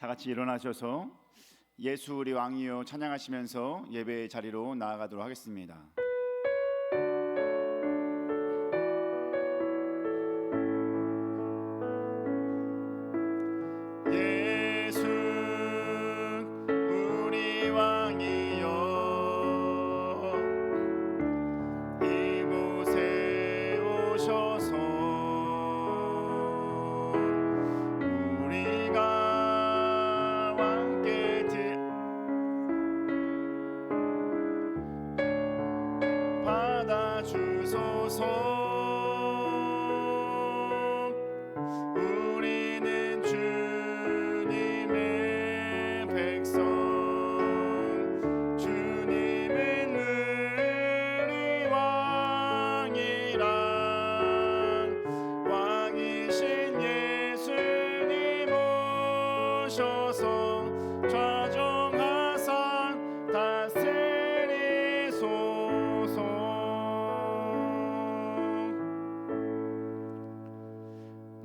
다 같이 일어나셔서 예수 우리 왕이여 찬양하시면서 예배의 자리로 나아가도록 하겠습니다. 예수 우리 왕이여 이곳에 오셔서 우리는 주님의 백성, 주님은 우리 왕이라, 왕이신 예수님 오셔서 좌정하사 다스리소서.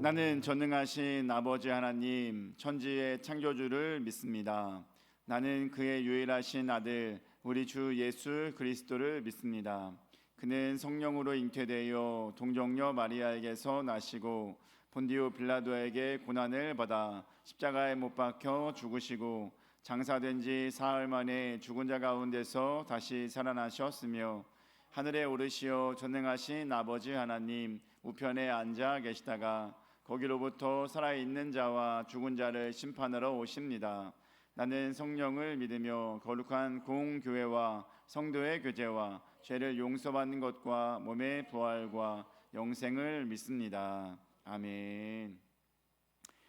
나는 전능하신 아버지 하나님 천지의 창조주를 믿습니다. 나는 그의 유일하신 아들 우리 주 예수 그리스도를 믿습니다. 그는 성령으로 잉태되어 동정녀 마리아에게서 나시고 본디오 빌라도에게 고난을 받아 십자가에 못 박혀 죽으시고 장사된 지 사흘 만에 죽은 자 가운데서 다시 살아나셨으며 하늘에 오르시어 전능하신 아버지 하나님 우편에 앉아 계시다가 거기로부터 살아있는 자와 죽은 자를 심판하러 오십니다. 나는 성령을 믿으며 거룩한 공교회와 성도의 교제와 죄를 용서받는 것과 몸의 부활과 영생을 믿습니다. 아멘.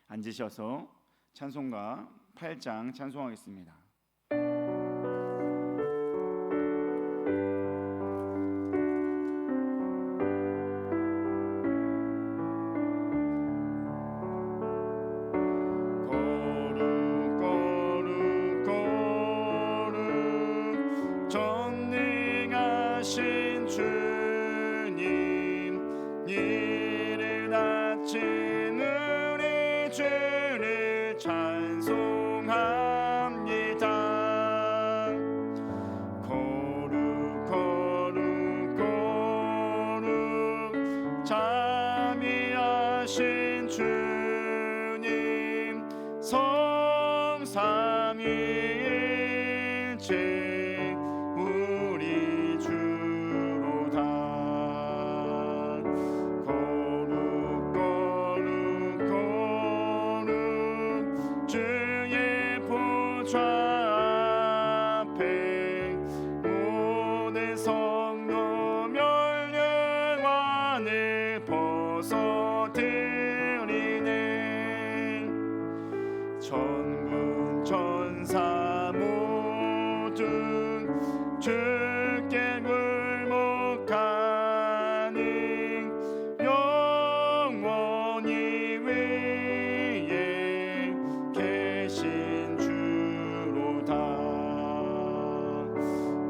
앉으셔서 찬송가 8장 찬송하겠습니다. 전능하신 주님 이를 다친 우리 주를 찬송합니다. 거룩 거룩 거룩 자비하신 주님 성삼위일체 좌앞에 모든 성도 멸령관을 벗어들이네. 천군 천사 모두 주께 굴복하는 영원히 위에 계신 주로다.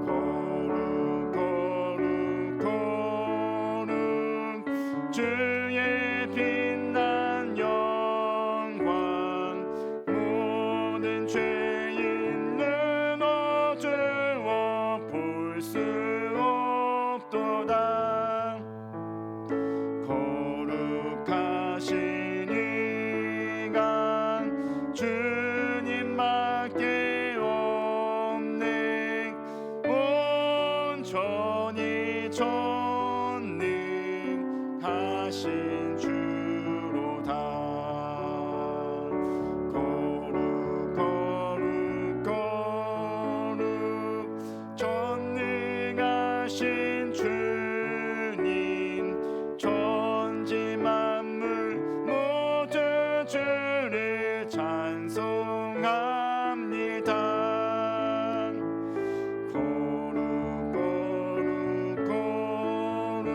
거룩 거룩 거룩 주의 빛난 영광 모든 죄 있는 어두워 볼 수 없도다. 거룩하신 이가 주님밖에 없네. 온전히 전능하신 주로다. 거룩 거룩 거룩 전능하신 주님 천지 만물 모두 주를 찬송합니다. 거룩 거룩 거룩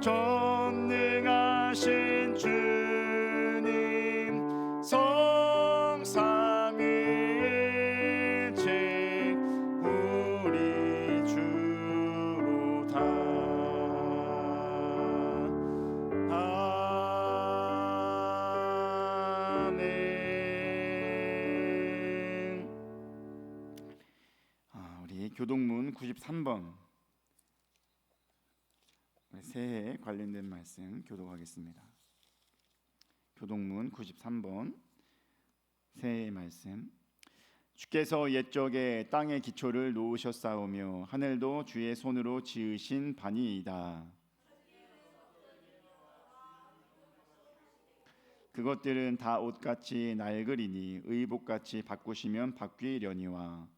전능하신 주님 성삼위일체 우리 주로다. 교동문 93번 새해 관련된 말씀 교독하겠습니다. 교동문 93번 새해의 말씀. 주께서 옛적에 땅의 기초를 놓으셨사오며 하늘도 주의 손으로 지으신 바니이다. 그것들은 다 옷같이 낡으리니 의복같이 바꾸시면 바뀌려니와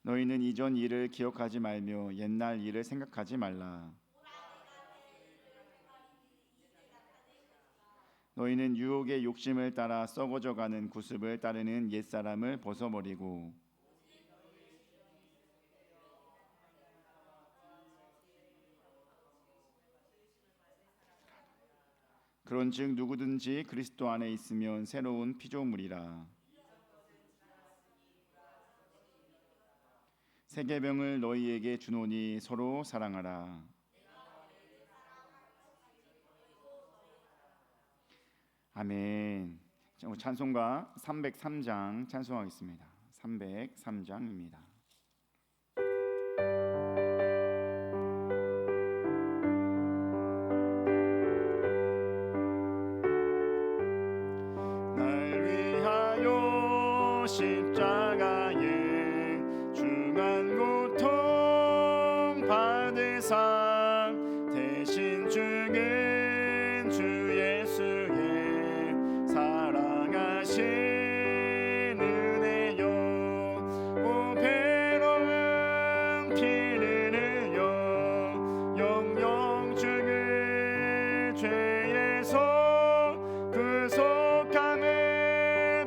너희는 이전 일을 기억하지 말며 옛날 일을 생각하지 말라. 너희는 유혹의 욕심을 따라 썩어져가는 구습을 따르는 옛사람을 벗어버리고 그런즉 누구든지 그리스도 안에 있으면 새로운 피조물이라. 세계병을 너희에게 주노니 서로 사랑하라. 아멘. 찬송가 303장 찬송하겠습니다. 303장입니다. 날 위하여 십자가에 중한 고통 받으사 대신 죽은 주 예수의 사랑하신 은혜요 오 괴로운 피를 흘려 영영 죽을 죄에서 구속함을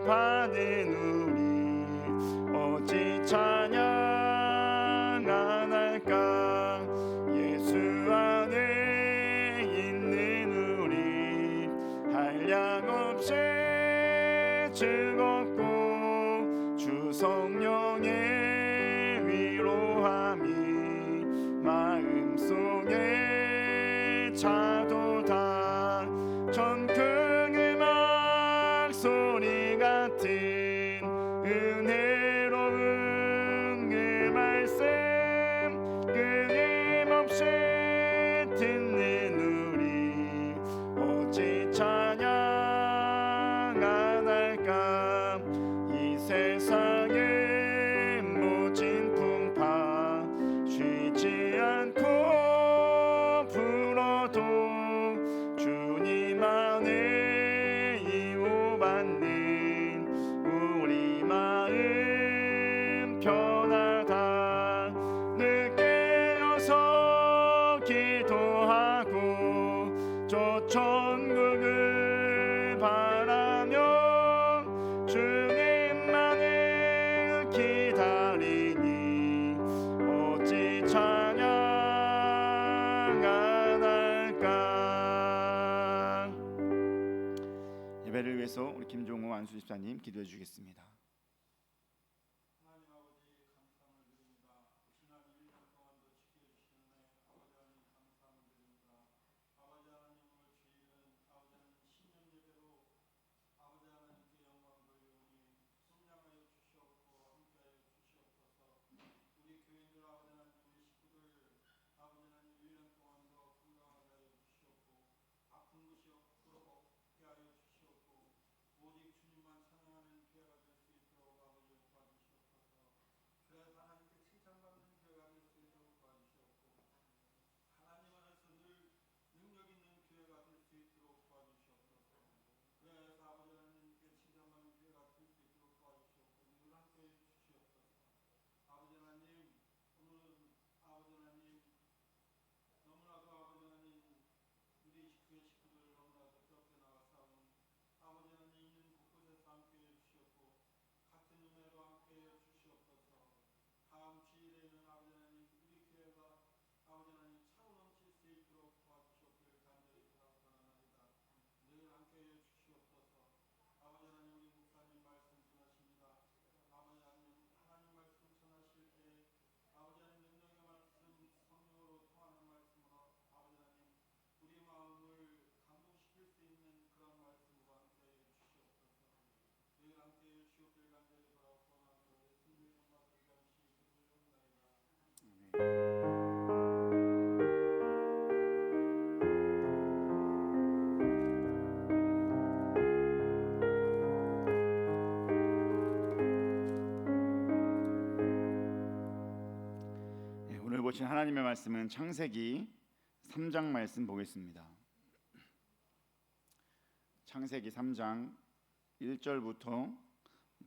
받은 우리 어찌 찬양 안 할까. 예수 안에 있는 우리 한량없이 즐겁고 주 성령의 위로함이 마음속에 차도다. 전큰 소리 같은 은혜로운 그 말씀 끊임없이 듣는 우리 어찌 찬양 안 할까. 이 세상의 모진 풍파 쉬지 않고 불어도 주님 안에 이호받는 우리 마음 편하다. 늦게 어서 기도하고 저 천국을 바라며 주님만을 기다리니 어찌 찬양 안 할까. 예배를 위해서 우리 김종호 안수 집사님 기도해 주겠습니다. 오직 주님만 찬양하는 기회가 될 수 친 하나님의 말씀은 창세기 3장 말씀 보겠습니다. 창세기 3장 1절부터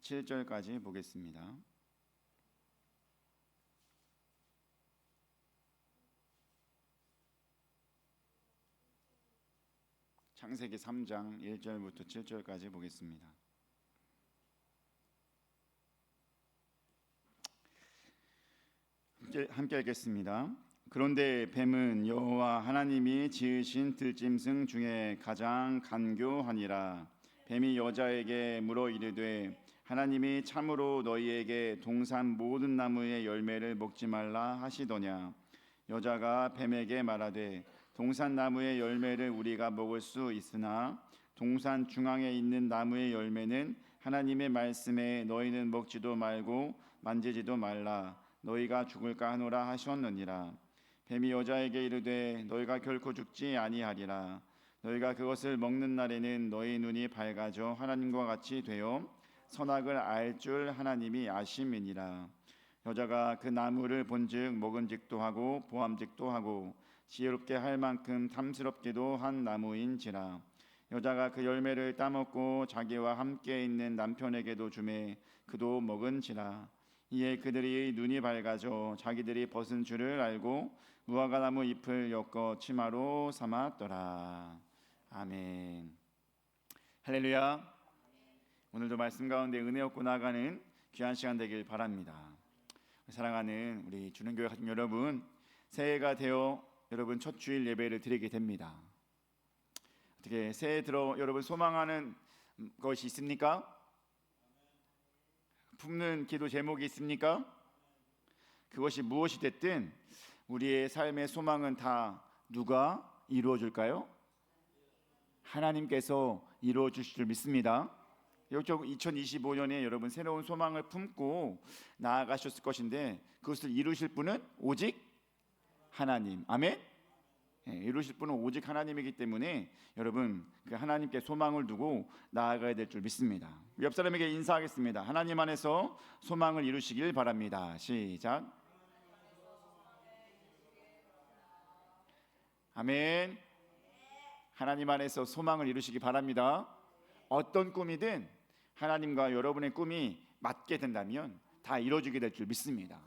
7절까지 보겠습니다. 창세기 3장 1절부터 7절까지 보겠습니다. 함께 읽겠습니다. 그런데 뱀은 여호와 하나님이 지으신 들짐승 중에 가장 간교하니라. 뱀이 여자에게 물어 이르되 하나님이 참으로 너희에게 동산 모든 나무의 열매를 먹지 말라 하시더냐. 여자가 뱀에게 말하되 동산 나무의 열매를 우리가 먹을 수 있으나 동산 중앙에 있는 나무의 열매는 하나님의 말씀에 너희는 먹지도 말고 만지지도 말라. 너희가 죽을까 하노라 하셨느니라. 뱀이 여자에게 이르되 너희가 결코 죽지 아니하리라. 너희가 그것을 먹는 날에는 너희 눈이 밝아져 하나님과 같이 되어 선악을 알 줄 하나님이 아심이니라. 여자가 그 나무를 본즉 먹은직도 하고 보암직도 하고 지혜롭게 할 만큼 탐스럽기도 한 나무인지라. 여자가 그 열매를 따먹고 자기와 함께 있는 남편에게도 주매 그도 먹은지라. 이에 그들이 눈이 밝아져 자기들이 벗은 줄을 알고 무화과나무 잎을 엮어 치마로 삼았더라. 아멘. 할렐루야. 오늘도 말씀 가운데 은혜 얻고 나가는 귀한 시간 되길 바랍니다. 사랑하는 우리 주는교회 가족 여러분, 새해가 되어 여러분 첫 주일 예배를 드리게 됩니다. 어떻게 새해 들어 여러분 소망하는 것이 있습니까? 품는 기도 제목이 있습니까? 그것이 무엇이 됐든 우리의 삶의 소망은 다 누가 이루어 줄까요? 하나님께서 이루어 주실 줄 믿습니다. 2025년에 여러분 새로운 소망을 품고 나아가셨을 것인데 그것을 이루실 분은 오직 하나님. 아멘. 이루실 분은 오직 하나님이기 때문에 여러분 그 하나님께 소망을 두고 나아가야 될 줄 믿습니다. 옆 사람에게 인사하겠습니다. 하나님 안에서 소망을 이루시길 바랍니다. 시작. 아멘. 하나님 안에서 소망을 이루시기 바랍니다. 어떤 꿈이든 하나님과 여러분의 꿈이 맞게 된다면 다 이루어지게 될 줄 믿습니다.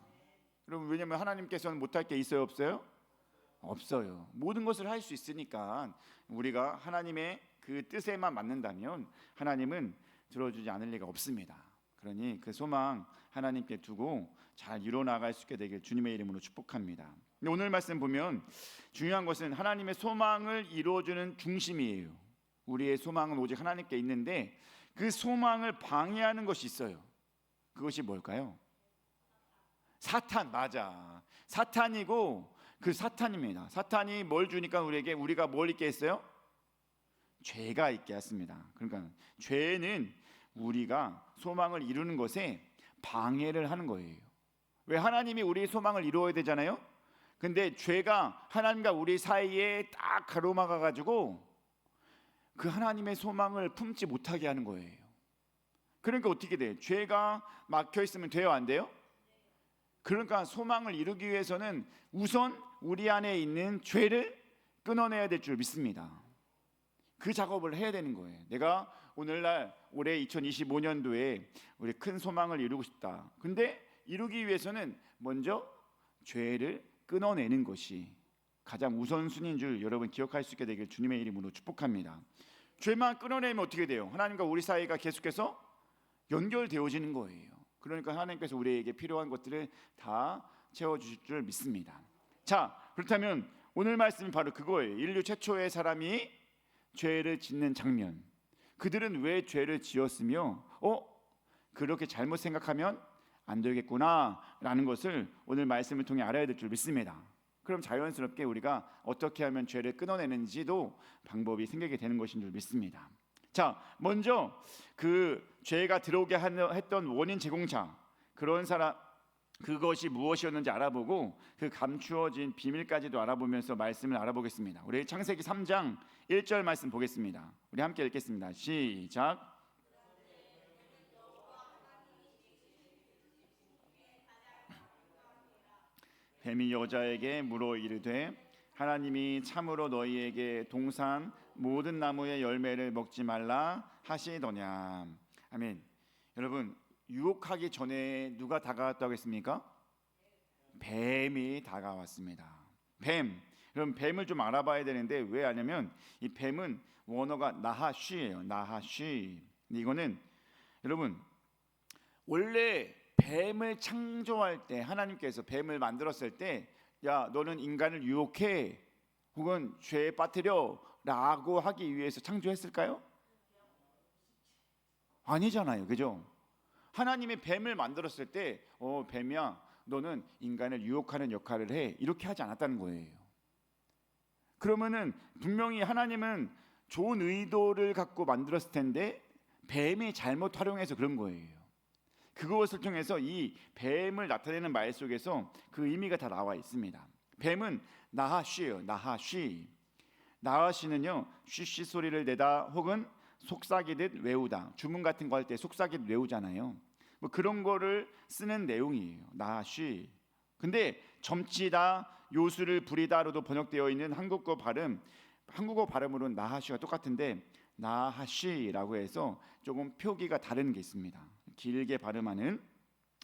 여러분 왜냐하면 하나님께서는 못할 게 있어요, 없어요? 없어요. 모든 것을 할 수 있으니까 우리가 하나님의 그 뜻에만 맞는다면 하나님은 들어주지 않을 리가 없습니다. 그러니 그 소망 하나님께 두고 잘 이뤄나갈 수 있게 되길 주님의 이름으로 축복합니다. 오늘 말씀 보면 중요한 것은 하나님의 소망을 이루어주는 중심이에요. 우리의 소망은 오직 하나님께 있는데 그 소망을 방해하는 것이 있어요. 그것이 뭘까요? 사탄. 맞아. 사탄이고 그 사탄입니다. 사탄이 뭘 주니까 우리가 뭘 있게 했어요? 죄가 있게 했습니다. 그러니까 죄는 우리가 소망을 이루는 것에 방해를 하는 거예요. 왜? 하나님이 우리의 소망을 이루어야 되잖아요. 근데 죄가 하나님과 우리 사이에 딱 가로막아 가지고 그 하나님의 소망을 품지 못하게 하는 거예요. 그러니까 어떻게 돼요? 죄가 막혀 있으면 돼요, 안 돼요? 그러니까 소망을 이루기 위해서는 우선 우리 안에 있는 죄를 끊어내야 될 줄 믿습니다. 그 작업을 해야 되는 거예요. 내가 오늘날 올해 2025년도에 우리 큰 소망을 이루고 싶다. 근데 이루기 위해서는 먼저 죄를 끊어내는 것이 가장 우선순위인 줄 여러분 기억할 수 있게 되길 주님의 이름으로 축복합니다. 죄만 끊어내면 어떻게 돼요? 하나님과 우리 사이가 계속해서 연결되어지는 거예요. 그러니까 하나님께서 우리에게 필요한 것들을 다 채워주실 줄 믿습니다. 자, 그렇다면 오늘 말씀이 바로 그거예요. 인류 최초의 사람이 죄를 짓는 장면. 그들은 왜 죄를 지었으며 그렇게 잘못 생각하면 안 되겠구나 라는 것을 오늘 말씀을 통해 알아야 될 줄 믿습니다. 그럼 자연스럽게 우리가 어떻게 하면 죄를 끊어내는지도 방법이 생기게 되는 것인 줄 믿습니다. 자, 먼저 그 죄가 들어오게 했던 원인 제공자, 그런 사람, 그것이 무엇이었는지 알아보고 그 감추어진 비밀까지도 알아보면서 말씀을 알아보겠습니다. 우리 창세기 3장 1절 말씀 보겠습니다. 우리 함께 읽겠습니다. 시작. 뱀이 여자에게 물어 이르되 하나님이 참으로 너희에게 동산 모든 나무의 열매를 먹지 말라 하시더냐. 아멘. 여러분, 유혹하기 전에 누가 다가왔다고 했습니까? 뱀이 다가왔습니다. 뱀. 그럼 뱀을 좀 알아봐야 되는데 왜 아냐면 이 뱀은 원어가 나하쉬예요. 나하쉬. 이거는 여러분 원래 뱀을 창조할 때 하나님께서 뱀을 만들었을 때 야 너는 인간을 유혹해 혹은 죄에 빠뜨려 라고 하기 위해서 창조했을까요? 아니잖아요. 그죠? 하나님이 뱀을 만들었을 때 뱀이야 너는 인간을 유혹하는 역할을 해 이렇게 하지 않았다는 거예요. 그러면은 분명히 하나님은 좋은 의도를 갖고 만들었을 텐데 뱀이 잘못 활용해서 그런 거예요. 그것을 통해서 이 뱀을 나타내는 말 속에서 그 의미가 다 나와 있습니다. 뱀은 나하쉬예요. 나하쉬. 나하쉬는요 쉬쉬 소리를 내다 혹은 속삭이듯 외우다. 주문 같은 거 할 때 속삭이듯 외우잖아요. 뭐 그런 거를 쓰는 내용이에요. 나하쉬. 근데 점치다, 요술을 부리다로도 번역되어 있는 한국어 발음으로는 나하쉬가 똑같은데 나하쉬라고 해서 조금 표기가 다른 게 있습니다. 길게 발음하는.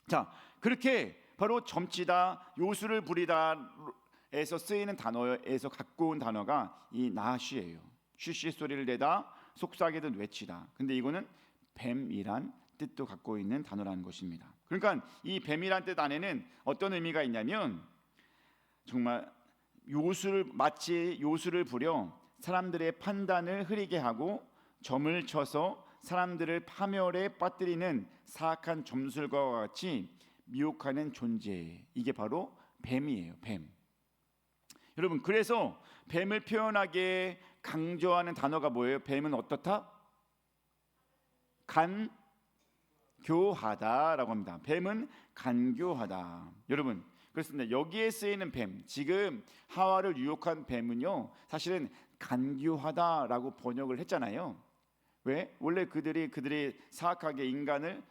자, 그렇게 바로 점치다, 요술을 부리다에서 쓰이는 단어에서 갖고 온 단어가 이 나하쉬예요. 쉬쉬 소리를 내다, 속삭이듯 외치다. 근데 이거는 뱀이란 뜻도 갖고 있는 단어라는 것입니다. 그러니까 이 뱀이란 뜻 안에는 어떤 의미가 있냐면 정말 마치 요술을 부려 사람들의 판단을 흐리게 하고 점을 쳐서 사람들을 파멸에 빠뜨리는 사악한 점술과 같이 미혹하는 존재. 이게 바로 뱀이에요. 뱀. 여러분 그래서 뱀을 표현하게 강조하는 단어가 뭐예요? 뱀은 어떻다? 간교하다라고 합니다. 뱀은 간교하다. 여러분 그렇습니다. 여기에 쓰이는 뱀, 지금 하와를 유혹한 뱀은요 사실은 간교하다라고 번역을 했잖아요. 왜? 원래 그들이 사악하게 인간을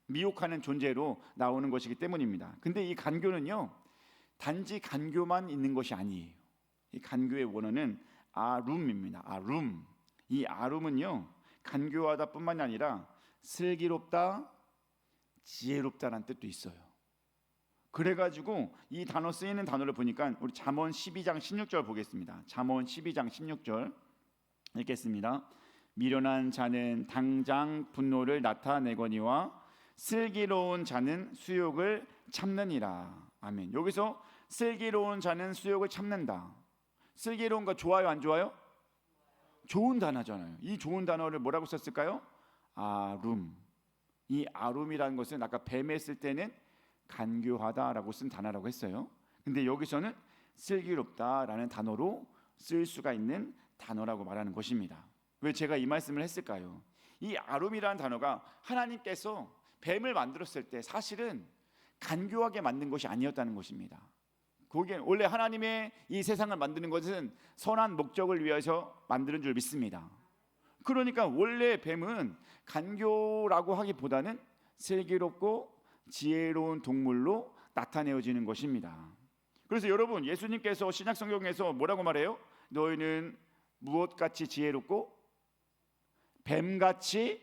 미혹하는 존재로 나오는 것이기 때문입니다. 근데 이 간교는요 단지 간교만 있는 것이 아니에요. 이 간교의 원어는 아룸입니다. 아룸. 이 아룸은요 간교하다 뿐만이 아니라 슬기롭다, 지혜롭다라는 뜻도 있어요. 그래가지고 이 단어 쓰이는 단어를 보니까 우리 잠언 12장 16절 보겠습니다. 잠언 12장 16절 읽겠습니다. 미련한 자는 당장 분노를 나타내거니와 슬기로운 자는 수욕을 참느니라. 아멘. 여기서 슬기로운 자는 수욕을 참는다. 슬기로운 거 좋아요 안 좋아요? 좋은 단어잖아요. 이 좋은 단어를 뭐라고 썼을까요? 아룸. 이 아룸이라는 것은 아까 뱀 했을 때는 간교하다라고 쓴 단어라고 했어요. 근데 여기서는 슬기롭다라는 단어로 쓸 수가 있는 단어라고 말하는 것입니다. 왜 제가 이 말씀을 했을까요? 이 아룸이라는 단어가 하나님께서 뱀을 만들었을 때 사실은 간교하게 만든 것이 아니었다는 것입니다. 거기에 원래 하나님의 이 세상을 만드는 것은 선한 목적을 위해서 만드는 줄 믿습니다. 그러니까 원래 뱀은 간교라고 하기보다는 슬기롭고 지혜로운 동물로 나타내어지는 것입니다. 그래서 여러분 예수님께서 신약성경에서 뭐라고 말해요? 너희는 무엇같이 지혜롭고 뱀같이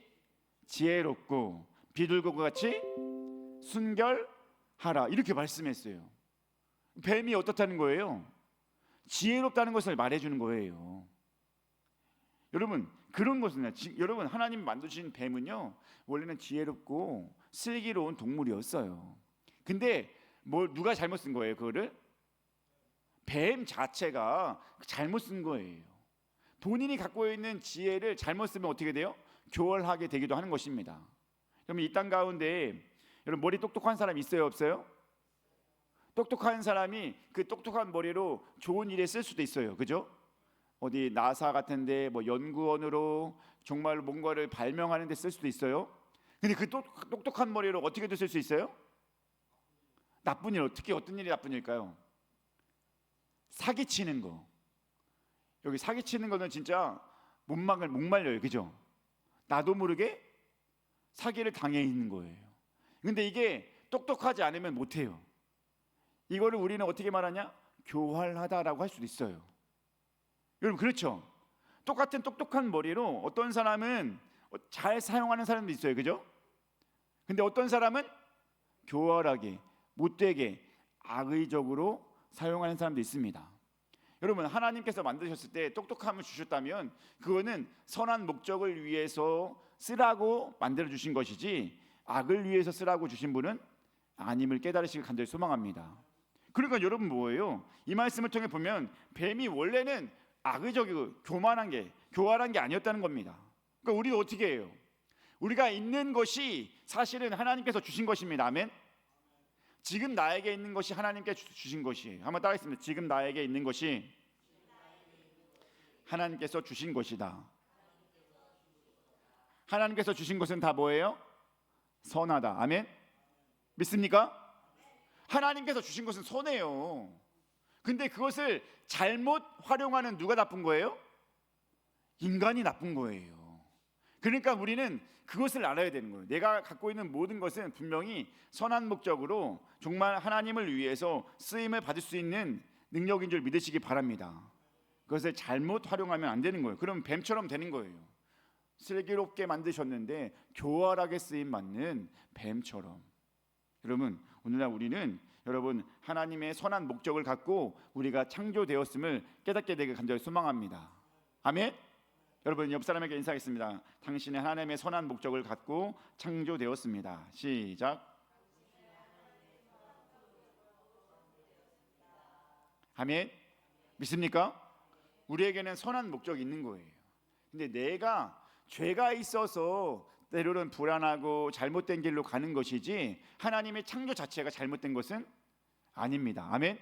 지혜롭고 비둘기같이 순결하라 이렇게 말씀했어요. 뱀이 어떻다는 거예요? 지혜롭다는 것을 말해주는 거예요. 여러분 그런 것은 여러분 하나님 만드신 뱀은요 원래는 지혜롭고 슬기로운 동물이었어요. 근데 누가 잘못 쓴 거예요? 그거를 뱀 자체가 잘못 쓴 거예요. 본인이 갖고 있는 지혜를 잘못 쓰면 어떻게 돼요? 교활하게 되기도 하는 것입니다. 그러면 이 땅 가운데 여러분 머리 똑똑한 사람 있어요 없어요? 똑똑한 사람이 그 똑똑한 머리로 좋은 일에 쓸 수도 있어요. 그죠? 어디 나사 같은데 연구원으로 정말 뭔가를 발명하는 데 쓸 수도 있어요. 근데 그 똑똑한 머리로 어떻게도 쓸 수 있어요? 나쁜 일, 특히 어떤 일이 나쁜 일일까요? 사기치는 거. 여기 사기치는 거는 진짜 목말려요. 그죠? 나도 모르게 사기를 당해 있는 거예요. 근데 이게 똑똑하지 않으면 못해요. 이거를 우리는 어떻게 말하냐? 교활하다라고 할 수도 있어요. 여러분 그렇죠? 똑같은 똑똑한 머리로 어떤 사람은 잘 사용하는 사람도 있어요. 그죠? 근데 어떤 사람은 교활하게, 못되게, 악의적으로 사용하는 사람도 있습니다. 여러분 하나님께서 만드셨을 때 똑똑함을 주셨다면 그거는 선한 목적을 위해서 쓰라고 만들어 주신 것이지 악을 위해서 쓰라고 주신 분은 아님을 깨달으시길 간절히 소망합니다. 그러니까 여러분 뭐예요? 이 말씀을 통해 보면 뱀이 원래는 악의적이고 교활한 게 아니었다는 겁니다. 그러니까 우리가 어떻게 해요? 우리가 있는 것이 사실은 하나님께서 주신 것입니다. 아멘. 지금 나에게 있는 것이 하나님께 주신 것이에요. 한번 따라하겠습니다. 지금 나에게 있는 것이 하나님께서 주신 것이다. 하나님께서 주신 것은 다 뭐예요? 선하다. 아멘. 믿습니까? 하나님께서 주신 것은 선해요. 근데 그것을 잘못 활용하는 누가 나쁜 거예요? 인간이 나쁜 거예요. 그러니까 우리는 그것을 알아야 되는 거예요. 내가 갖고 있는 모든 것은 분명히 선한 목적으로 정말 하나님을 위해서 쓰임을 받을 수 있는 능력인 줄 믿으시기 바랍니다. 그것을 잘못 활용하면 안 되는 거예요. 그럼 뱀처럼 되는 거예요. 슬기롭게 만드셨는데 교활하게 쓰임 받는 뱀처럼. 여러분 오늘날 우리는 여러분 하나님의 선한 목적을 갖고 우리가 창조되었음을 깨닫게 되길 간절히 소망합니다. 아멘. 여러분 옆 사람에게 인사하겠습니다. 당신의 하나님의 선한 목적을 갖고 창조되었습니다. 시작. 아멘. 믿습니까? 우리에게는 선한 목적이 있는 거예요. 근데 내가 죄가 있어서 때로는 불안하고 잘못된 길로 가는 것이지 하나님의 창조 자체가 잘못된 것은 아닙니다. 아멘.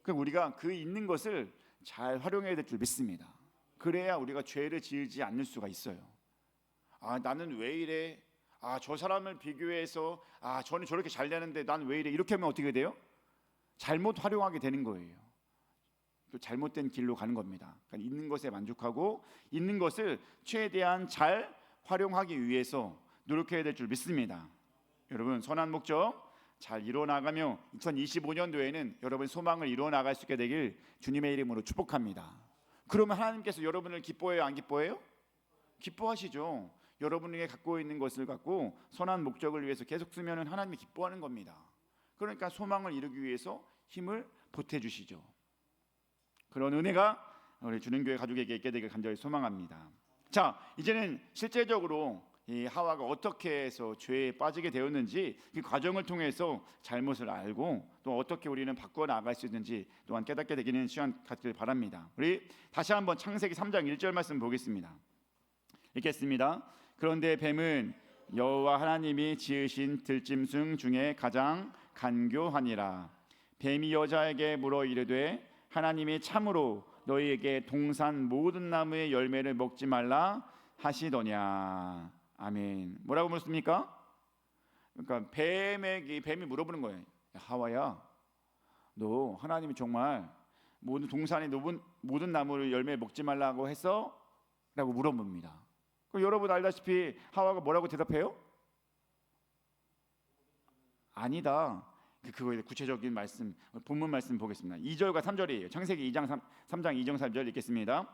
그럼 우리가 그 있는 것을 잘 활용해야 될 줄 믿습니다. 그래야 우리가 죄를 지으지 않을 수가 있어요. 아 나는 왜 이래? 아 저 사람을 비교해서 아 저는 저렇게 잘 되는데 난 왜 이래? 이렇게 하면 어떻게 돼요? 잘못 활용하게 되는 거예요. 또 잘못된 길로 가는 겁니다. 그러니까 있는 것에 만족하고 있는 것을 최대한 잘 활용하기 위해서 노력해야 될 줄 믿습니다. 여러분 선한 목적 잘 이루어나가며 2025년도에는 여러분 소망을 이루어나갈 수 있게 되길 주님의 이름으로 축복합니다. 그러면 하나님께서 여러분을 기뻐해요? 안 기뻐해요? 기뻐하시죠. 여러분에게 갖고 있는 것을 갖고 선한 목적을 위해서 계속 쓰면 하나님이 기뻐하는 겁니다. 그러니까 소망을 이루기 위해서 힘을 보태주시죠. 그런 은혜가 우리 주는교회 가족에게 있게 되길 간절히 소망합니다. 자, 이제는 실제적으로 이 하와가 어떻게 해서 죄에 빠지게 되었는지 그 과정을 통해서 잘못을 알고 또 어떻게 우리는 바꾸어 나갈 수 있는지 또한 깨닫게 되기는 시간 갖길 바랍니다. 우리 다시 한번 창세기 3장 1절 말씀 보겠습니다. 읽겠습니다. 그런데 뱀은 여호와 하나님이 지으신 들짐승 중에 가장 간교하니라. 뱀이 여자에게 물어 이르되 하나님이 참으로 너희에게 동산 모든 나무의 열매를 먹지 말라 하시더냐. 아멘. 뭐라고 물었습니까? 그러니까 뱀이 물어보는 거예요. 하와야, 너 하나님이 정말 모든 동산의 모든 나무를 열매 먹지 말라고 했어? 라고 물어봅니다. 그럼 여러분 알다시피 하와가 뭐라고 대답해요? 아니다. 그거에 구체적인 말씀, 본문 말씀 보겠습니다. 2절과 3절이에요. 창세기 3장 2절 3절 읽겠습니다.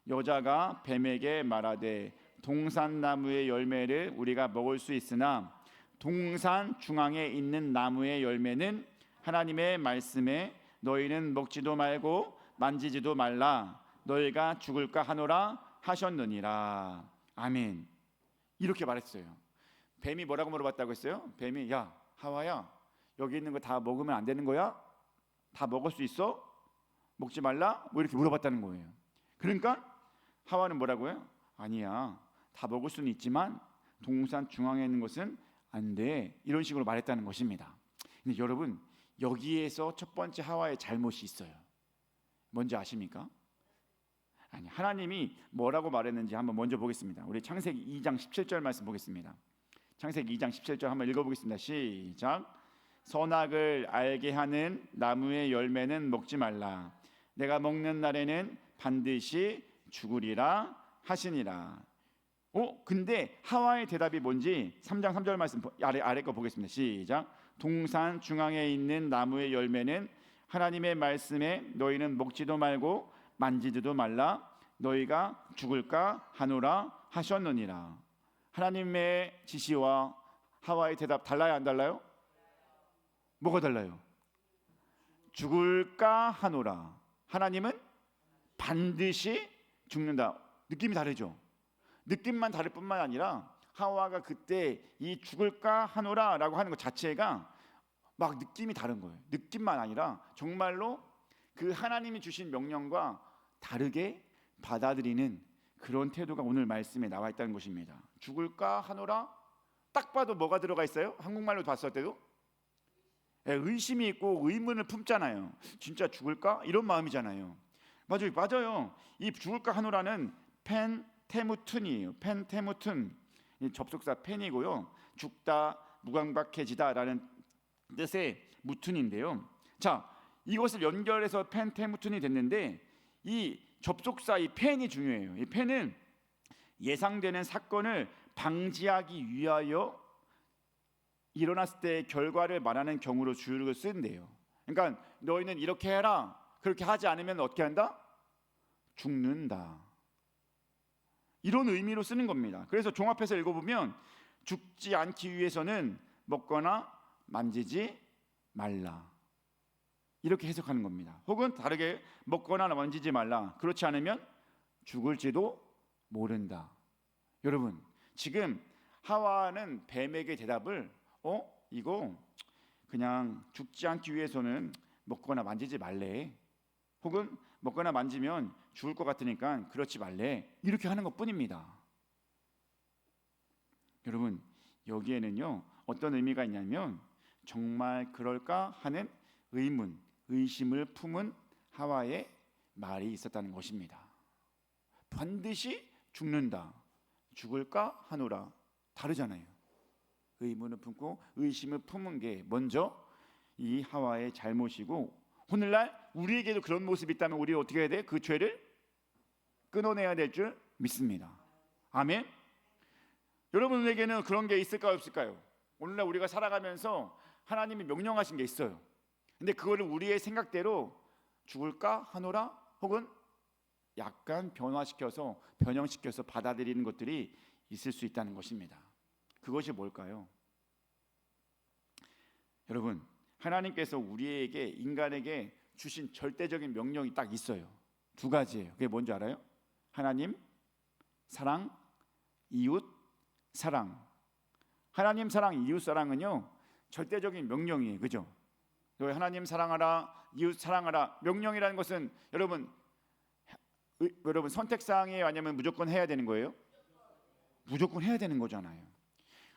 여자가 뱀에게 말하되 동산나무의 열매를 우리가 먹을 수 있으나 동산 중앙에 있는 나무의 열매는 하나님의 말씀에 너희는 먹지도 말고 만지지도 말라 너희가 죽을까 하노라 하셨느니라. 아멘. 이렇게 말했어요. 뱀이 뭐라고 물어봤다고 했어요? 뱀이 야 하와야 여기 있는 거 다 먹으면 안 되는 거야? 다 먹을 수 있어? 먹지 말라? 뭐 이렇게 물어봤다는 거예요. 그러니까 하와는 뭐라고요? 아니야. 다 먹을 수는 있지만 동산 중앙에 있는 것은 안 돼. 이런 식으로 말했다는 것입니다. 근데 여러분 여기에서 첫 번째 하와의 잘못이 있어요. 뭔지 아십니까? 아니 하나님이 뭐라고 말했는지 한번 먼저 보겠습니다. 우리 창세기 2장 17절 말씀 보겠습니다. 창세기 2장 17절 한번 읽어보겠습니다. 시작. 선악을 알게 하는 나무의 열매는 먹지 말라. 내가 먹는 날에는 반드시 죽으리라 하시니라. 근데 하와의 대답이 뭔지 3장 3절 말씀 아래 거 보겠습니다. 시작. 동산 중앙에 있는 나무의 열매는 하나님의 말씀에 너희는 먹지도 말고 만지지도 말라 너희가 죽을까 하노라 하셨느니라. 하나님의 지시와 하와의 대답 달라요, 안 달라요? 뭐가 달라요? 죽을까 하노라. 하나님은 반드시 죽는다. 느낌이 다르죠? 느낌만 다를 뿐만 아니라 하와가 그때 이 죽을까 하노라 라고 하는 것 자체가 막 느낌이 다른 거예요. 느낌만 아니라 정말로 그 하나님이 주신 명령과 다르게 받아들이는 그런 태도가 오늘 말씀에 나와 있다는 것입니다. 죽을까 하노라? 딱 봐도 뭐가 들어가 있어요? 한국말로 봤을 때도 의심이 있고 의문을 품잖아요. 진짜 죽을까? 이런 마음이잖아요. 맞아요. 이 죽을까 하노라는 펜테무튼이에요. 펜테무튼, 접속사 펜이고요. 죽다, 무감각해지다라는 뜻의 무튼인데요. 자, 이것을 연결해서 펜테무튼이 됐는데 이 접속사 이 펜이 중요해요. 이 펜은 예상되는 사건을 방지하기 위하여 일어났을 때의 결과를 말하는 경우로 주로 쓰는데요. 그러니까 너희는 이렇게 해라. 그렇게 하지 않으면 어떻게 한다? 죽는다. 이런 의미로 쓰는 겁니다. 그래서 종합해서 읽어보면 죽지 않기 위해서는 먹거나 만지지 말라. 이렇게 해석하는 겁니다. 혹은 다르게 먹거나 만지지 말라. 그렇지 않으면 죽을지도 모른다. 여러분, 지금 하와는 뱀에게 대답을 이거 그냥 죽지 않기 위해서는 먹거나 만지지 말래. 혹은 먹거나 만지면 죽을 것 같으니까 그렇지 말래. 이렇게 하는 것뿐입니다. 여러분, 여기에는요 어떤 의미가 있냐면 정말 그럴까 하는 의문, 의심을 품은 하와의 말이 있었다는 것입니다. 반드시 죽는다. 죽을까 하노라. 다르잖아요. 의문을 품고 의심을 품은 게 먼저 이 하와의 잘못이고, 오늘날 우리에게도 그런 모습이 있다면 우리 어떻게 해야 돼? 그 죄를 끊어내야 될 줄 믿습니다. 아멘. 여러분에게는 그런 게 있을까요, 없을까요? 오늘날 우리가 살아가면서 하나님이 명령하신 게 있어요. 근데 그거를 우리의 생각대로 죽을까 하노라 혹은 약간 변형시켜서 받아들이는 것들이 있을 수 있다는 것입니다. 그것이 뭘까요? 여러분, 하나님께서 우리에게, 인간에게 주신 절대적인 명령이 딱 있어요. 두 가지예요. 그게 뭔지 알아요? 하나님 사랑, 이웃 사랑. 하나님 사랑, 이웃 사랑은요 절대적인 명령이에요. 그죠? 하나님 사랑하라, 이웃 사랑하라. 명령이라는 것은 여러분 선택사항이에요? 아니면 무조건 해야 되는 거예요? 무조건 해야 되는 거잖아요.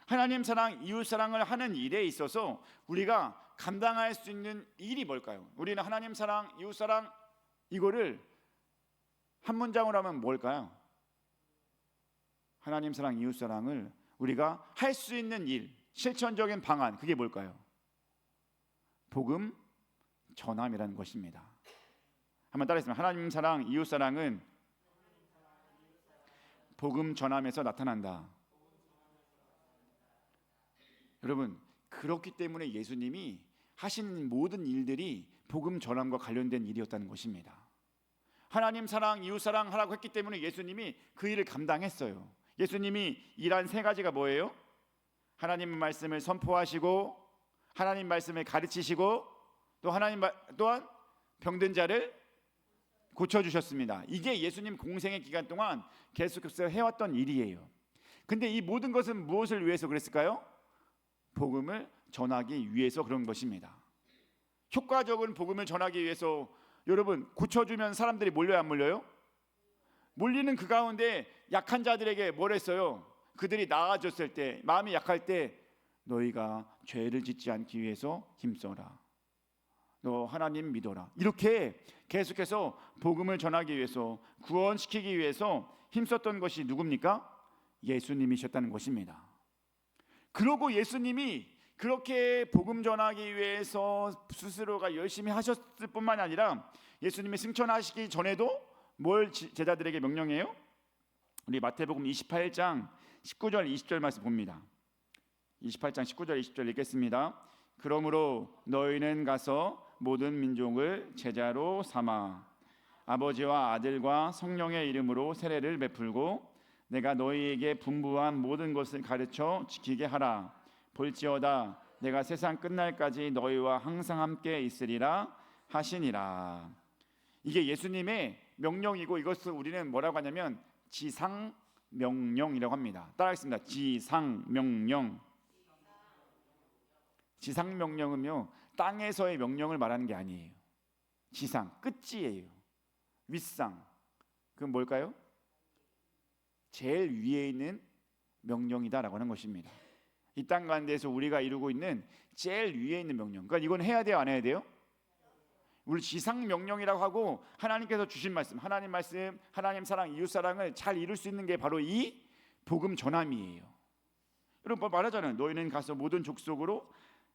하나님 사랑, 이웃 사랑을 하는 일에 있어서 우리가 감당할 수 있는 일이 뭘까요? 우리는 하나님 사랑, 이웃 사랑 이거를 한 문장으로 하면 뭘까요? 하나님 사랑, 이웃 사랑을 우리가 할 수 있는 일, 실천적인 방안, 그게 뭘까요? 복음 전함이라는 것입니다. 한번 따라했으면 하나님 사랑, 이웃 사랑은 복음 전함에서 나타난다. 여러분, 그렇기 때문에 예수님이 하신 모든 일들이 복음 전함과 관련된 일이었다는 것입니다. 하나님 사랑, 이웃 사랑 하라고 했기 때문에 예수님이 그 일을 감당했어요. 예수님이 일한 세 가지가 뭐예요? 하나님의 말씀을 선포하시고, 하나님 말씀을 가르치시고, 또한 병든 자를 고쳐주셨습니다. 이게 예수님 공생의 기간 동안 계속해서 해왔던 일이에요. 근데 이 모든 것은 무엇을 위해서 그랬을까요? 복음을 전하기 위해서 그런 것입니다. 효과적인 복음을 전하기 위해서 여러분, 고쳐주면 사람들이 몰려요, 안 몰려요? 몰리는 그 가운데 약한 자들에게 뭘 했어요? 그들이 나아졌을 때, 마음이 약할 때 너희가 죄를 짓지 않기 위해서 힘써라. 너 하나님 믿어라. 이렇게 계속해서 복음을 전하기 위해서, 구원시키기 위해서 힘썼던 것이 누굽니까? 예수님이셨다는 것입니다. 그러고 예수님이 그렇게 복음 전하기 위해서 스스로가 열심히 하셨을 뿐만 아니라 예수님이 승천하시기 전에도 뭘 제자들에게 명령해요? 우리 마태복음 28장 19절 20절 말씀 봅니다. 28장 19절 20절 읽겠습니다. 그러므로 너희는 가서 모든 민족을 제자로 삼아 아버지와 아들과 성령의 이름으로 세례를 베풀고 내가 너희에게 분부한 모든 것을 가르쳐 지키게 하라. 볼지어다 내가 세상 끝날까지 너희와 항상 함께 있으리라 하시니라. 이게 예수님의 명령이고 이것을 우리는 뭐라고 하냐면 지상명령이라고 합니다. 따라하겠습니다. 지상명령. 지상명령은요 땅에서의 명령을 말하는 게 아니에요. 지상, 끝이에요. 윗상, 그건 뭘까요? 제일 위에 있는 명령이다라고 하는 것입니다. 이 땅 가운데에서 우리가 이루고 있는 제일 위에 있는 명령. 그러니까 이건 해야 돼요, 안 해야 돼요? 우리 지상 명령이라고 하고 하나님께서 주신 말씀, 하나님 말씀, 하나님 사랑, 이웃 사랑을 잘 이룰 수 있는 게 바로 이 복음 전함이에요. 여러분 말하잖아요. 너희는 가서 모든 족속으로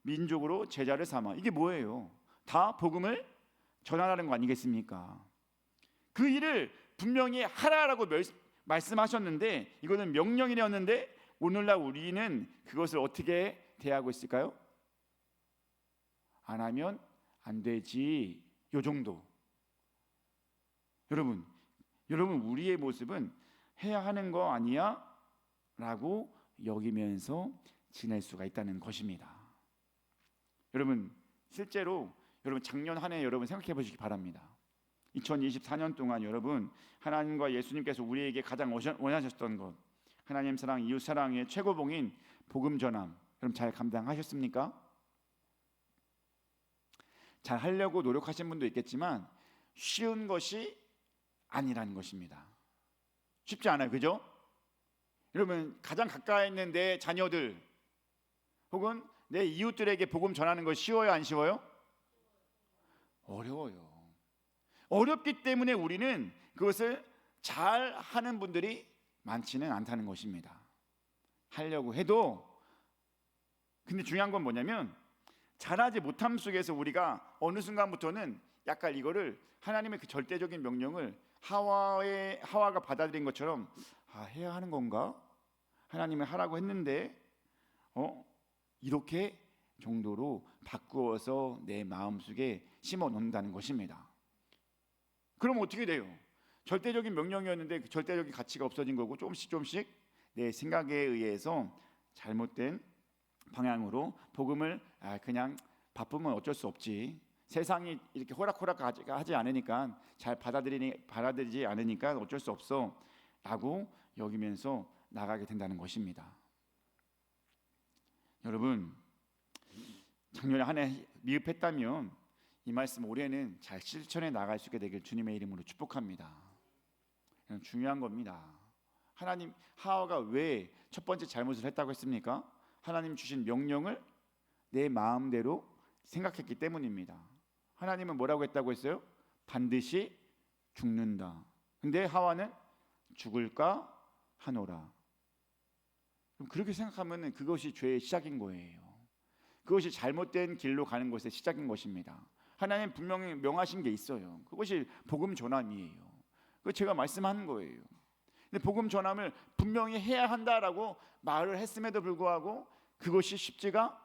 민족으로 제자를 삼아. 이게 뭐예요? 다 복음을 전하라는 거 아니겠습니까? 그 일을 분명히 하라라고 말씀하셨는데 이거는 명령이었는데 오늘날 우리는 그것을 어떻게 대하고 있을까요? 안 하면 안 되지. 요 정도. 여러분 우리의 모습은 해야 하는 거 아니야? 라고 여기면서 지낼 수가 있다는 것입니다. 여러분 실제로 여러분 작년 한 해 여러분 생각해 보시기 바랍니다. 2024년 동안 여러분 하나님과 예수님께서 우리에게 가장 원하셨던 것, 하나님 사랑, 이웃 사랑의 최고봉인 복음 전함, 여러분 잘 감당하셨습니까? 잘 하려고 노력하신 분도 있겠지만 쉬운 것이 아니라는 것입니다. 쉽지 않아요, 그죠? 여러분 가장 가까이 있는 내 자녀들 혹은 내 이웃들에게 복음 전하는 거 쉬워요, 안 쉬워요? 어려워요. 어렵기 때문에 우리는 그것을 잘 하는 분들이 많지는 않다는 것입니다. 하려고 해도 근데 중요한 건 뭐냐면 잘하지 못함 속에서 우리가 어느 순간부터는 약간 이거를 하나님의 그 절대적인 명령을 하와가 받아들인 것처럼 해야 하는 건가? 하나님이 하라고 했는데 이렇게 정도로 바꾸어서 내 마음속에 심어 놓는다는 것입니다. 그럼 어떻게 돼요? 절대적인 명령이었는데 그 절대적인 가치가 없어진 거고 조금씩 내 생각에 의해서 잘못된 방향으로 복음을 그냥 바쁘면 어쩔 수 없지, 세상이 이렇게 호락호락하지 않으니까 잘 받아들이지 않으니까 어쩔 수 없어 라고 여기면서 나가게 된다는 것입니다. 여러분 작년에 한 해 미흡했다면 이 말씀 올해는 잘 실천해 나갈 수 있게 되길 주님의 이름으로 축복합니다. 중요한 겁니다. 하나님 하와가 왜 첫 번째 잘못을 했다고 했습니까? 하나님 주신 명령을 내 마음대로 생각했기 때문입니다. 하나님은 뭐라고 했다고 했어요? 반드시 죽는다. 근데 하와는 죽을까 하노라. 그럼 그렇게 생각하면 그것이 죄의 시작인 거예요. 그것이 잘못된 길로 가는 것의 시작인 것입니다. 하나님 분명히 명하신 게 있어요. 그것이 복음 전함이에요. 그거 제가 말씀하는 거예요. 근데 복음 전함을 분명히 해야 한다라고 말을 했음에도 불구하고 그것이 쉽지가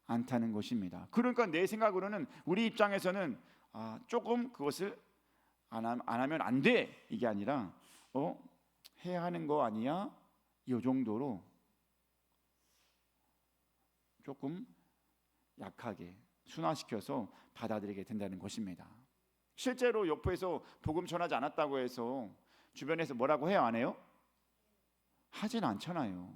않다는 것입니다. 그러니까 내 생각으로는 우리 입장에서는 조금 그것을 안 하면 안 돼 이게 아니라 해야 하는 거 아니야? 이 정도로 조금 약하게 순화시켜서 받아들이게 된다는 것입니다. 실제로 옆에서 복음 전하지 않았다고 해서 주변에서 뭐라고 해요, 안 해요? 하진 않잖아요.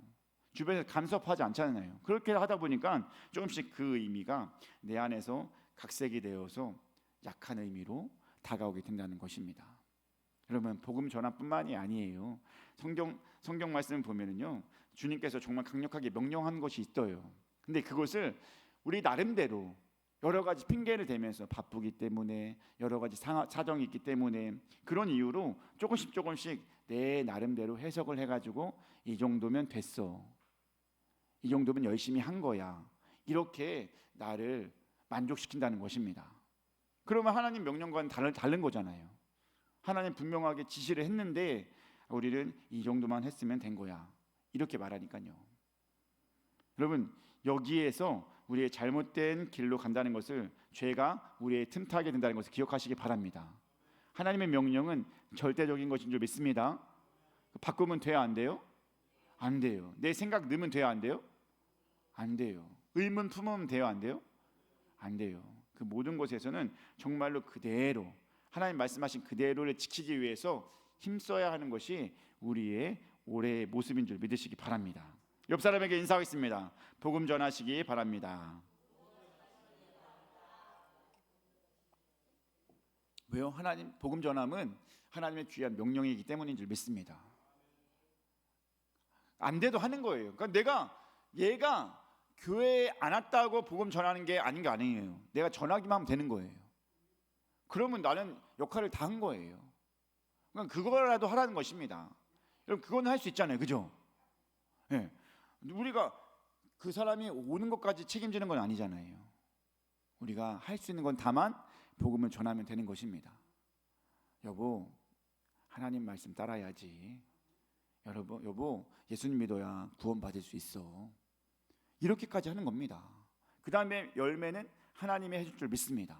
주변에서 간섭하지 않잖아요. 그렇게 하다 보니까 조금씩 그 의미가 내 안에서 각색이 되어서 약한 의미로 다가오게 된다는 것입니다. 여러분 복음 전함뿐만이 아니에요. 성경 말씀을 보면은요 주님께서 정말 강력하게 명령한 것이 있어요. 근데 그것을 우리 나름대로 여러 가지 핑계를 대면서 바쁘기 때문에 여러 가지 사정이 있기 때문에 그런 이유로 조금씩 내 나름대로 해석을 해가지고 이 정도면 됐어, 이 정도면 열심히 한 거야, 이렇게 나를 만족시킨다는 것입니다. 그러면 하나님 명령과는 다른 거잖아요. 하나님 분명하게 지시를 했는데 우리는 이 정도만 했으면 된 거야. 이렇게 말하니까요. 여러분, 여기에서 우리의 잘못된 길로 간다는 것을, 죄가 우리의 틈타게 된다는 것을 기억하시기 바랍니다. 하나님의 명령은 절대적인 것인 줄 믿습니다. 바꾸면 돼야 안 돼요? 안 돼요. 내 생각 넣으면 돼야 안 돼요? 안 돼요. 의문 품으면 돼요? 안 돼요? 안 돼요. 그 모든 것에서는 정말로 그대로 하나님 말씀하신 그대로를 지키기 위해서 힘써야 하는 것이 우리의 올해의 모습인 줄 믿으시기 바랍니다. 옆 사람에게 인사하겠습니다. 복음 전하시기 바랍니다. 왜요? 하나님 복음 전함은 하나님의 귀한 명령이기 때문인 줄 믿습니다. 안 돼도 하는 거예요. 그러니까 얘가 교회에 안 왔다고 복음 전하는 게 아닌 게 아니에요. 내가 전하기만 하면 되는 거예요. 그러면 나는 역할을 다 한 거예요. 그러니까 그거라도 하라는 것입니다. 여러분, 그건 할 수 있잖아요, 그죠? 네. 우리가 그 사람이 오는 것까지 책임지는 건 아니잖아요. 우리가 할 수 있는 건 다만 복음을 전하면 되는 것입니다. 여보, 하나님 말씀 따라야지. 여보, 예수님 믿어야 구원 받을 수 있어. 이렇게까지 하는 겁니다. 그 다음에 열매는 하나님이 해줄 줄 믿습니다.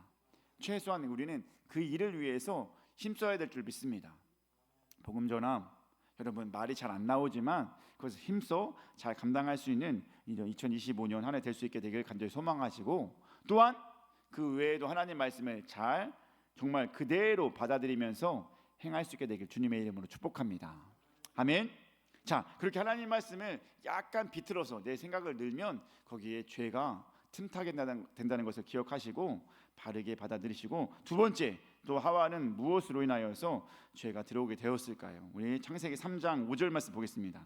최소한 우리는 그 일을 위해서 힘써야 될 줄 믿습니다. 복음 전함, 여러분 말이 잘 안 나오지만 그것을 힘써 잘 감당할 수 있는 2025년 한 해 될 수 있게 되길 간절히 소망하시고, 또한 그 외에도 하나님 말씀을 잘 정말 그대로 받아들이면서 행할 수 있게 되길 주님의 이름으로 축복합니다. 아멘. 자, 그렇게 하나님 말씀을 약간 비틀어서 내 생각을 넣으면 거기에 죄가 틈타게 된다는 것을 기억하시고 바르게 받아들이시고, 두 번째, 또 하와는 무엇으로 인하여서 죄가 들어오게 되었을까요? 우리 창세기 3장 5절 말씀 보겠습니다.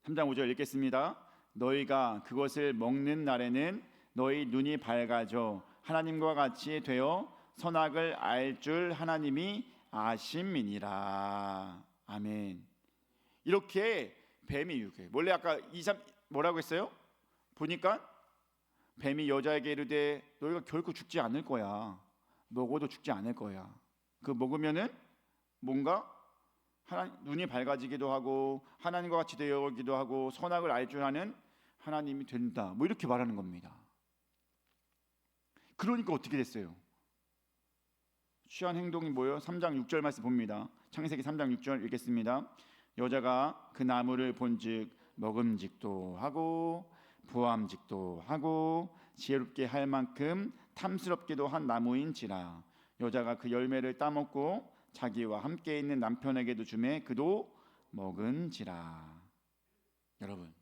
3장 5절 읽겠습니다. 너희가 그것을 먹는 날에는 너희 눈이 밝아져 하나님과 같이 되어 선악을 알 줄 하나님이 아심이니라. 아멘. 이렇게 뱀이 유혹해. 원래 아까 2, 3 뭐라고 했어요? 보니까 뱀이 여자에게 이르되 너희가 결코 죽지 않을 거야. 먹어도 죽지 않을 거야. 그 먹으면은 뭔가 눈이 밝아지기도 하고 하나님과 같이 되어기도 하고 선악을 알 줄 아는 하나님이 된다. 뭐 이렇게 말하는 겁니다. 그러니까 어떻게 됐어요? 취한 행동이 뭐예요? 3장 6절 말씀 봅니다. 창세기 3장 6절 읽겠습니다. 여자가 그 나무를 본즉 먹음직도 하고 부함직도 하고 지혜롭게 할 만큼 탐스럽기도 한 나무인지라. 여자가 그 열매를 따먹고 자기와 함께 있는 남편에게도 주매 그도 먹은지라. 여러분,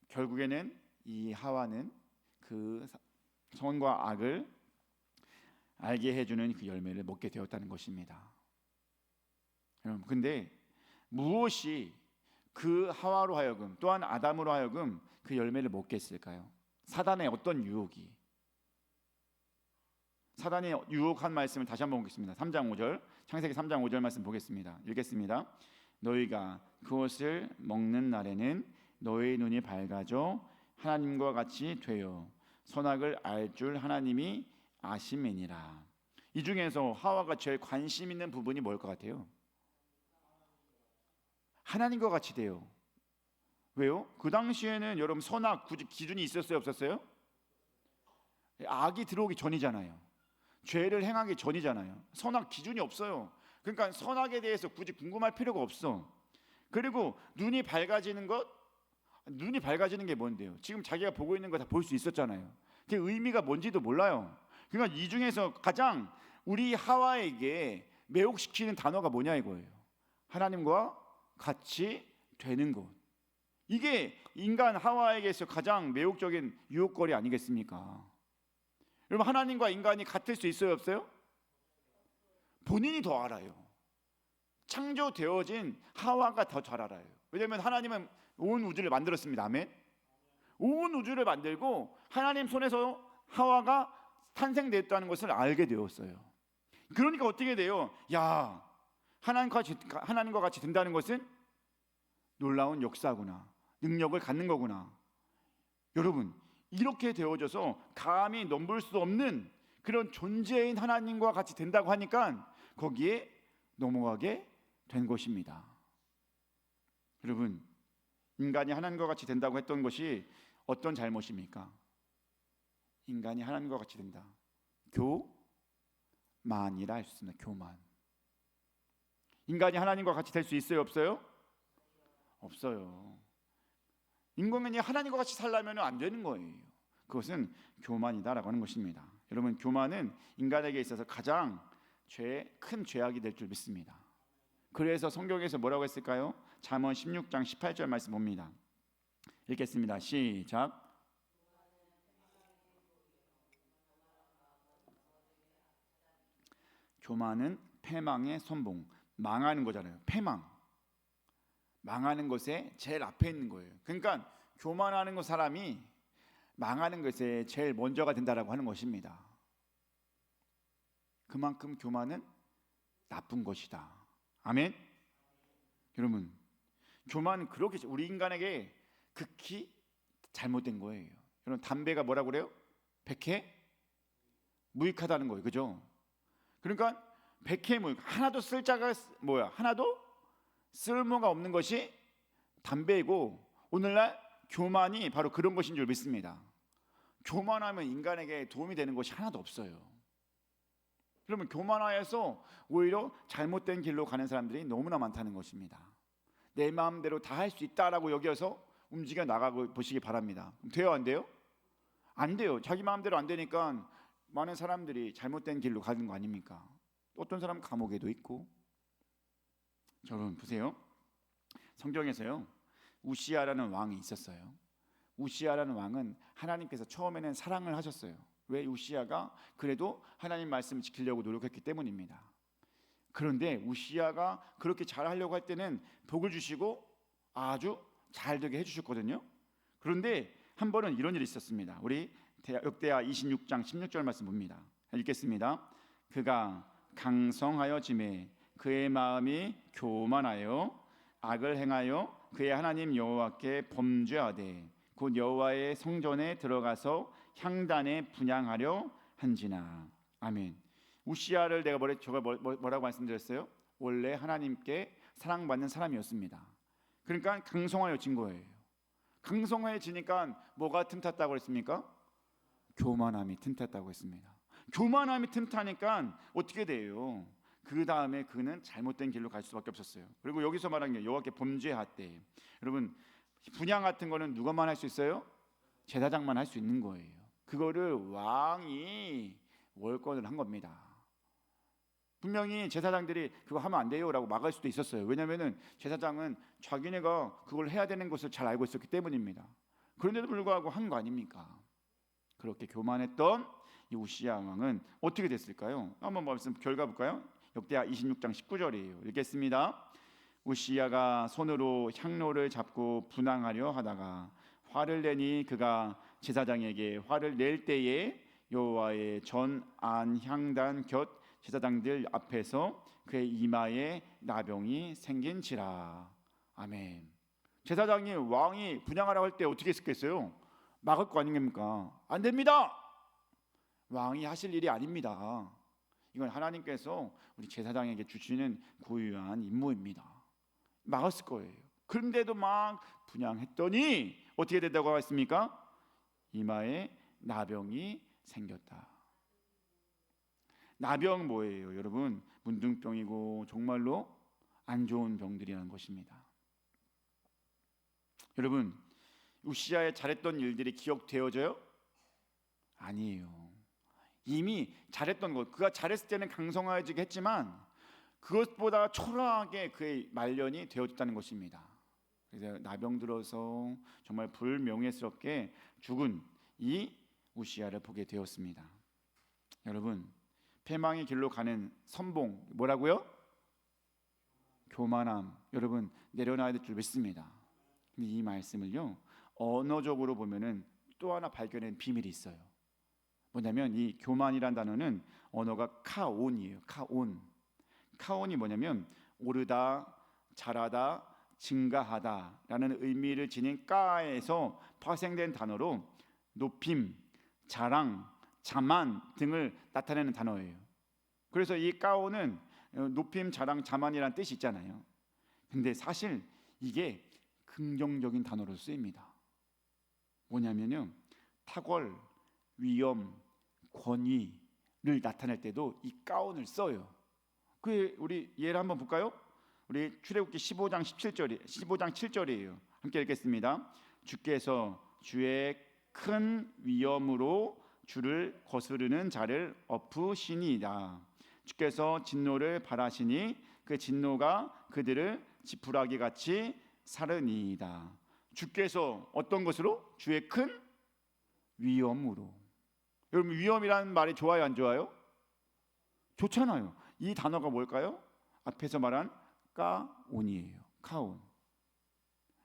결국에는 이 하와는 그 선과 악을 알게 해주는 그 열매를 먹게 되었다는 것입니다. 여러분, 근데 무엇이 그 하와로 하여금, 또한 아담으로 하여금 그 열매를 먹게 했을까요? 사단의 어떤 유혹이? 사단이 유혹한 말씀을 다시 한번 보겠습니다. 3장 5절, 창세기 3장 5절 말씀 보겠습니다. 읽겠습니다. 너희가 그것을 먹는 날에는 너희 눈이 밝아져 하나님과 같이 되어 선악을 알 줄 하나님이 아심이니라. 이 중에서 하와가 제일 관심 있는 부분이 뭘 것 같아요? 하나님과 같이 돼요. 왜요? 그 당시에는 여러분 선악 굳이 기준이 있었어요, 없었어요? 악이 들어오기 전이잖아요. 죄를 행하기 전이잖아요. 선악 기준이 없어요. 그러니까 선악에 대해서 굳이 궁금할 필요가 없어. 그리고 눈이 밝아지는 게 뭔데요? 지금 자기가 보고 있는 거 다 볼 수 있었잖아요. 그게 의미가 뭔지도 몰라요. 그러니까 이 중에서 가장 우리 하와에게 매혹시키는 단어가 뭐냐 이거예요. 하나님과 같이 되는 것. 이게 인간 하와에게서 가장 매혹적인 유혹거리 아니겠습니까? 여러분, 하나님과 인간이 같을 수 있어요, 없어요? 본인이 더 알아요. 창조되어진 하와가 더 잘 알아요. 왜냐하면 하나님은 온 우주를 만들었습니다. 아멘. 온 우주를 만들고 하나님 손에서 하와가 탄생됐다는 것을 알게 되었어요. 그러니까 어떻게 돼요? 야, 하나님과 같이 된다는 것은 놀라운 역사구나, 능력을 갖는 거구나. 여러분, 이렇게 되어져서 감히 넘볼 수 없는 그런 존재인 하나님과 같이 된다고 하니까 거기에 넘어가게 된 것입니다. 여러분, 인간이 하나님과 같이 된다고 했던 것이 어떤 잘못입니까? 인간이 하나님과 같이 된다. 교만이라 할 수 있습니다. 교만. 인간이 하나님과 같이 될 수 있어요, 없어요? 없어요. 인간이 하나님과 같이 살려면 안 되는 거예요. 그것은 교만이다라고 하는 것입니다. 여러분, 교만은 인간에게 있어서 가장 큰 죄악이 될 줄 믿습니다. 그래서 성경에서 뭐라고 했을까요? 잠언 16장 18절 말씀 봅니다. 읽겠습니다. 시작. 교만은 패망의 선봉. 망하는 거잖아요. 패망. 망하는 것에 제일 앞에 있는 거예요. 그러니까 교만하는 것 사람이 망하는 것에 제일 먼저가 된다라고 하는 것입니다. 그만큼 교만은 나쁜 것이다. 아멘. 여러분, 교만은 그렇게 우리 인간에게 극히 잘못된 거예요. 여러분, 담배가 뭐라고 그래요? 백해 무익하다는 거예요. 그죠? 그러니까 백해 무익, 하나도 쓸 자가 하나도 쓸모가 없는 것이 담배이고, 오늘날 교만이 바로 그런 것인 줄 믿습니다. 교만하면 인간에게 도움이 되는 것이 하나도 없어요. 그러면 교만하여서 오히려 잘못된 길로 가는 사람들이 너무나 많다는 것입니다. 내 마음대로 다 할 수 있다라고 여겨서 움직여 나가고 보시기 바랍니다. 돼요, 안 돼요? 안 돼요. 자기 마음대로 안 되니까 많은 사람들이 잘못된 길로 가는 거 아닙니까? 어떤 사람은 감옥에도 있고. 여러분 보세요. 성경에서요, 우시아라는 왕이 있었어요. 우시아라는 왕은 하나님께서 처음에는 사랑을 하셨어요. 왜? 우시아가 그래도 하나님 말씀을 지키려고 노력했기 때문입니다. 그런데 우시아가 그렇게 잘하려고 할 때는 복을 주시고 아주 잘 되게 해주셨거든요. 그런데 한 번은 이런 일이 있었습니다. 우리 역대하 26장 16절 말씀 봅니다. 읽겠습니다. 그가 강성하여 짐에 그의 마음이 교만하여 악을 행하여 그의 하나님 여호와께 범죄하되 곧 여호와의 성전에 들어가서 향단에 분향하려 한지나. 아멘. 우시아를 내가 뭐라고 말씀드렸어요? 원래 하나님께 사랑받는 사람이었습니다. 그러니까 강성하여진 거예요. 강성해지니까 뭐가 틈탔다고 했습니까? 교만함이 틈탔다고 했습니다. 교만함이 틈타니까 어떻게 돼요? 그 다음에 그는 잘못된 길로 갈 수밖에 없었어요. 그리고 여기서 말하는 게 여호와께 범죄하되. 여러분, 분향 같은 거는 누가만 할 수 있어요? 제사장만 할 수 있는 거예요. 그거를 왕이 월권을 한 겁니다. 분명히 제사장들이 그거 하면 안 돼요라고 막을 수도 있었어요. 왜냐하면 제사장은 자기네가 그걸 해야 되는 것을 잘 알고 있었기 때문입니다. 그런데도 불구하고 한 거 아닙니까? 그렇게 교만했던 이 우시아 왕은 어떻게 됐을까요? 한번 말씀 결과 볼까요? 역대하 26장 19절이에요. 읽겠습니다. 우시아가 손으로 향로를 잡고 분향하려 하다가 화를 내니 그가 제사장에게 화를 낼 때에 여호와의 전 안 향단 곁 제사장들 앞에서 그의 이마에 나병이 생긴지라. 아멘. 제사장이 왕이 분향하라고 할 때 어떻게 했겠어요? 막을 거 아닙니까? 안 됩니다. 왕이 하실 일이 아닙니다. 이건 하나님께서 우리 제사장에게 주시는 고유한 임무입니다. 막았을 거예요. 그런데도 막 분향했더니 어떻게 된다고 했습니까? 이마에 나병이 생겼다. 나병 뭐예요, 여러분? 문둥병이고 정말로 안 좋은 병들이라는 것입니다. 여러분, 우시아의 잘했던 일들이 기억되어져요? 아니에요. 이미 잘했던 것, 그가 잘했을 때는 강성해지게 했지만 그것보다 초라하게 그의 말년이 되어졌다는 것입니다. 그래서 나병 들어서 정말 불명예스럽게 죽은 이 우시아를 보게 되었습니다. 여러분, 패망의 길로 가는 선봉, 뭐라고요? 교만함. 여러분, 내려놔야 될 줄 믿습니다. 근데 이 말씀을요, 언어적으로 보면은 또 하나 발견한 비밀이 있어요. 뭐냐면 이 교만이란 단어는 언어가 카온이에요. 카온. 카온이 뭐냐면 오르다, 자라다, 증가하다라는 의미를 지닌 까에서 파생된 단어로 높임, 자랑, 자만 등을 나타내는 단어예요. 그래서 이 까온은 높임, 자랑, 자만이라는 뜻이 있잖아요. 근데 사실 이게 긍정적인 단어로 쓰입니다. 뭐냐면요, 탁월, 위엄, 권위를 나타낼 때도 이 가운을 써요. 그 우리 예를 한번 볼까요? 우리 출애굽기 15장 7절이에요. 함께 읽겠습니다. 주께서 주의 큰 위엄으로 주를 거스르는 자를 엎으시니이다. 주께서 진노를 발하시니 그 진노가 그들을 지푸라기 같이 사르니이다. 주께서 어떤 것으로? 주의 큰 위엄으로. 여러분, 위엄이라는 말이 좋아요, 안 좋아요? 좋잖아요. 이 단어가 뭘까요? 앞에서 말한 까온이에요. 카온.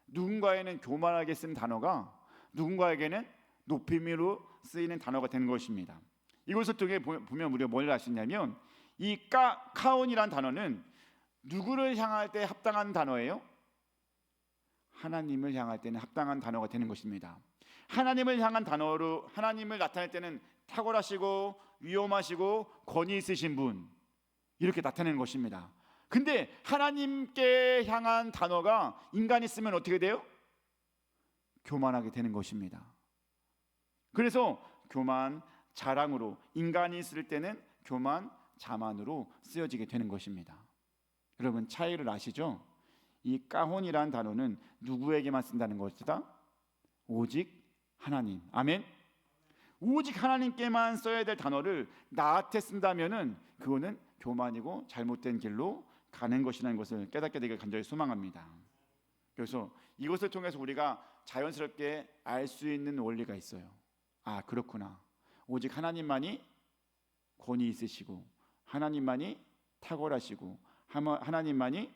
누군가에는 교만하게 쓴 단어가 누군가에게는 높임으로 쓰이는 단어가 된 것입니다. 이것을 통해 보면 우리가 뭘 알 수 있냐면, 이 카온이란 단어는 누구를 향할 때 합당한 단어예요? 하나님을 향할 때는 합당한 단어가 되는 것입니다. 하나님을 향한 단어로 하나님을 나타낼 때는 탁월하시고 위엄하시고 권위 있으신 분, 이렇게 나타내는 것입니다. 근데 하나님께 향한 단어가 인간이 쓰면 어떻게 돼요? 교만하게 되는 것입니다. 그래서 교만, 자랑으로, 인간이 쓸 때는 교만, 자만으로 쓰여지게 되는 것입니다. 여러분, 차이를 아시죠? 이 까혼이라는 단어는 누구에게만 쓴다는 것이다? 오직 하나님. 아멘. 오직 하나님께만 써야 될 단어를 나한테 쓴다면은 그거는 교만이고 잘못된 길로 가는 것이라는 것을 깨닫게 되길 간절히 소망합니다. 그래서 이것을 통해서 우리가 자연스럽게 알 수 있는 원리가 있어요. 아, 그렇구나. 오직 하나님만이 권위 있으시고 하나님만이 탁월하시고 하나님만이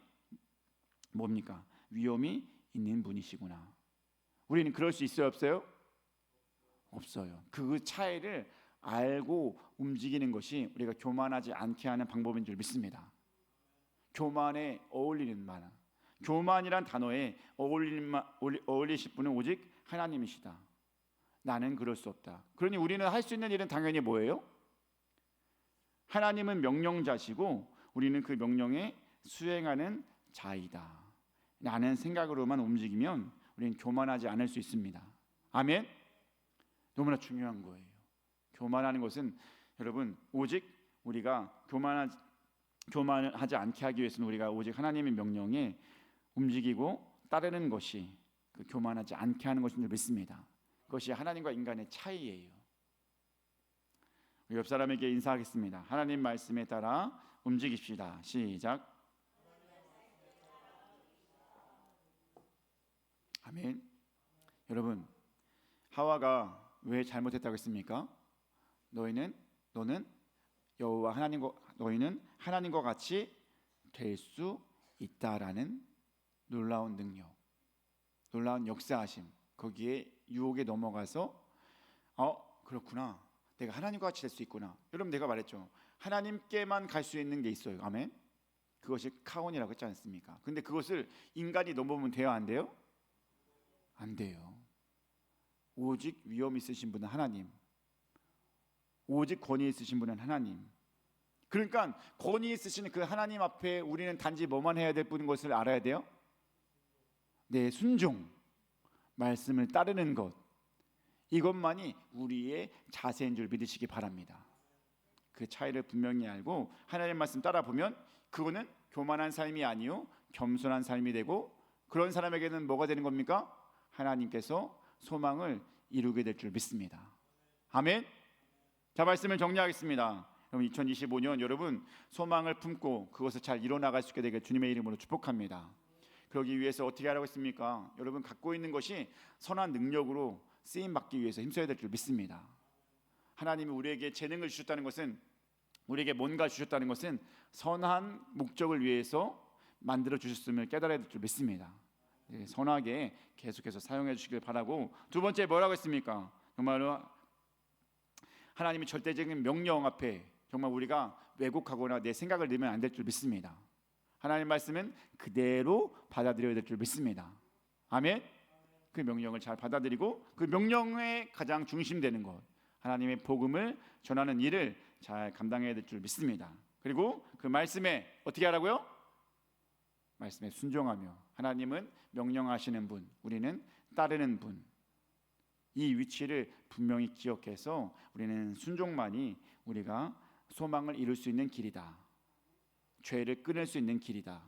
뭡니까? 위엄이 있는 분이시구나. 우리는 그럴 수 있어요, 없어요? 없어요. 그 차이를 알고 움직이는 것이 우리가 교만하지 않게 하는 방법인 줄 믿습니다. 교만에 어울리는 말, 교만이란 단어에 어울리실 분은 오직 하나님이시다. 나는 그럴 수 없다. 그러니 우리는 할 수 있는 일은 당연히 뭐예요? 하나님은 명령자시고 우리는 그 명령에 수행하는 자이다 라는 생각으로만 움직이면 우리는 교만하지 않을 수 있습니다. 아멘. 너무나 중요한 거예요. 교만하는 것은 여러분, 오직 우리가 교만하지 않게 하기 위해서는 우리가 오직 하나님의 명령에 움직이고 따르는 것이 그 교만하지 않게 하는 것인 줄 믿습니다. 그것이 하나님과 인간의 차이예요. 옆 사람에게 인사하겠습니다. 하나님 말씀에 따라 움직입시다. 시작. 아멘. 여러분, 하와가 왜 잘못했다고 했습니까? 너는 여호와 너희는 하나님과 같이 될 수 있다라는 놀라운 능력, 놀라운 역사하심, 거기에 유혹에 넘어가서 그렇구나, 내가 하나님과 같이 될 수 있구나. 여러분, 내가 말했죠, 하나님께만 갈 수 있는 게 있어요. 아멘. 그것이 카온이라고 했지 않습니까? 근데 그것을 인간이 넘어오면 돼요, 안 돼요? 안 돼요. 오직 위엄 있으신 분은 하나님, 오직 권위 있으신 분은 하나님. 그러니까 권위 있으신 그 하나님 앞에 우리는 단지 뭐만 해야 될 뿐인 것을 알아야 돼요? 네, 순종, 말씀을 따르는 것, 이것만이 우리의 자세인 줄 믿으시기 바랍니다. 그 차이를 분명히 알고 하나님 말씀 따라 보면 그거는 교만한 삶이 아니요 겸손한 삶이 되고, 그런 사람에게는 뭐가 되는 겁니까? 하나님께서 소망을 이루게 될 줄 믿습니다. 아멘. 자, 말씀을 정리하겠습니다. 여러분, 2025년 여러분 소망을 품고 그것을 잘 이뤄나갈 수 있게 되길 주님의 이름으로 축복합니다. 그러기 위해서 어떻게 하라고 했습니까? 여러분, 갖고 있는 것이 선한 능력으로 쓰임 받기 위해서 힘써야 될 줄 믿습니다. 하나님이 우리에게 재능을 주셨다는 것은, 우리에게 뭔가 주셨다는 것은 선한 목적을 위해서 만들어 주셨음을 깨달아야 될 줄 믿습니다. 선하게 계속해서 사용해 주시길 바라고, 두 번째 뭐라고 했습니까? 정말로 하나님이 절대적인 명령 앞에 정말 우리가 왜곡하거나 내 생각을 넣으면 안 될 줄 믿습니다. 하나님 말씀은 그대로 받아들여야 될 줄 믿습니다. 아멘. 그 명령을 잘 받아들이고 그 명령의 가장 중심되는 것, 하나님의 복음을 전하는 일을 잘 감당해야 될 줄 믿습니다. 그리고 그 말씀에 어떻게 하라고요? 말씀에 순종하며. 하나님은 명령하시는 분, 우리는 따르는 분. 이 위치를 분명히 기억해서 우리는 순종만이 우리가 소망을 이룰 수 있는 길이다, 죄를 끊을 수 있는 길이다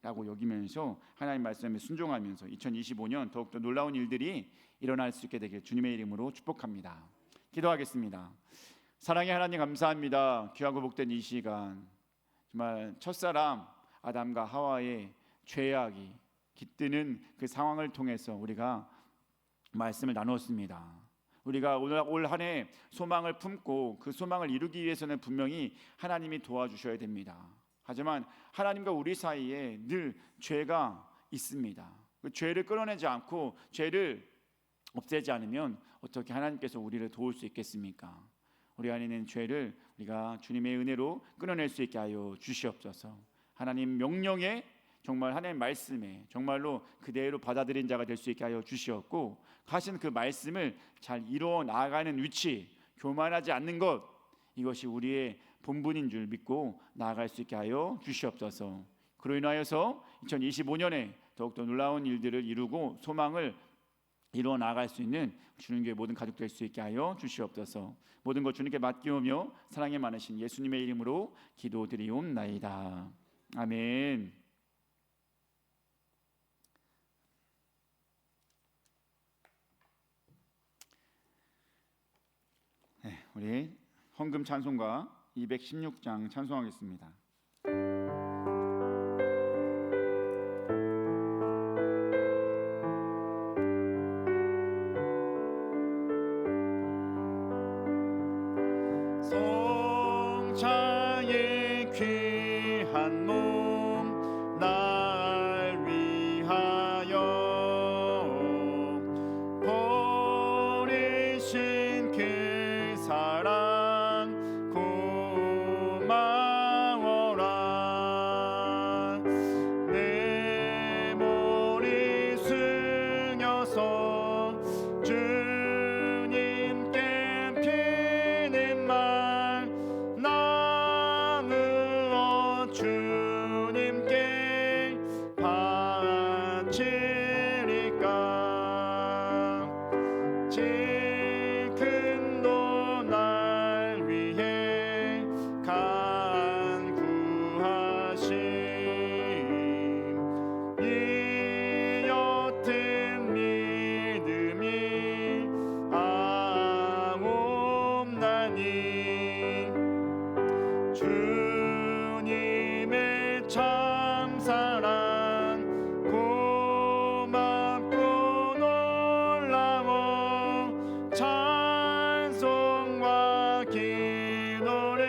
라고 여기면서 하나님 말씀에 순종하면서 2025년 더욱더 놀라운 일들이 일어날 수 있게 되길 주님의 이름으로 축복합니다. 기도하겠습니다. 사랑의 하나님, 감사합니다. 귀하고 복된 이 시간, 정말 첫사람 아담과 하와의 죄악이 깃드는 그 상황을 통해서 우리가 말씀을 나누었습니다. 우리가 올 한 해 소망을 품고 그 소망을 이루기 위해서는 분명히 하나님이 도와주셔야 됩니다. 하지만 하나님과 우리 사이에 늘 죄가 있습니다. 그 죄를 끌어내지 않고 죄를 없애지 않으면 어떻게 하나님께서 우리를 도울 수 있겠습니까? 우리 안에 있는 죄를 우리가 주님의 은혜로 끊어낼 수 있게 하여 주시옵소서. 하나님 명령에, 정말 하나님 말씀에 정말로 그대로 받아들인 자가 될 수 있게 하여 주시옵고, 하신 그 말씀을 잘 이루어 나아가는 위치, 교만하지 않는 것, 이것이 우리의 본분인 줄 믿고 나아갈 수 있게 하여 주시옵소서. 그로 인하여서 2025년에 더욱더 놀라운 일들을 이루고 소망을 이루어 나아갈 수 있는 주님교회 모든 가족 될 수 있게 하여 주시옵소서. 모든 것 주님께 맡기오며 사랑이 많으신 예수님의 이름으로 기도드리옵나이다. 아멘. 네, 우리 헌금 찬송가 216장 찬송하겠습니다. 성자의 귀한 몸 날 위하여 버리신 그 사랑 고마워라. 내 머리 숙여서 주님께 피는 말 나누어 주님께 바치리까. 지금도 날 위해 간구하심 이 옅은 믿음이 아옵나니 주님의 참사랑 고맙고 놀라워 찬송과 기도를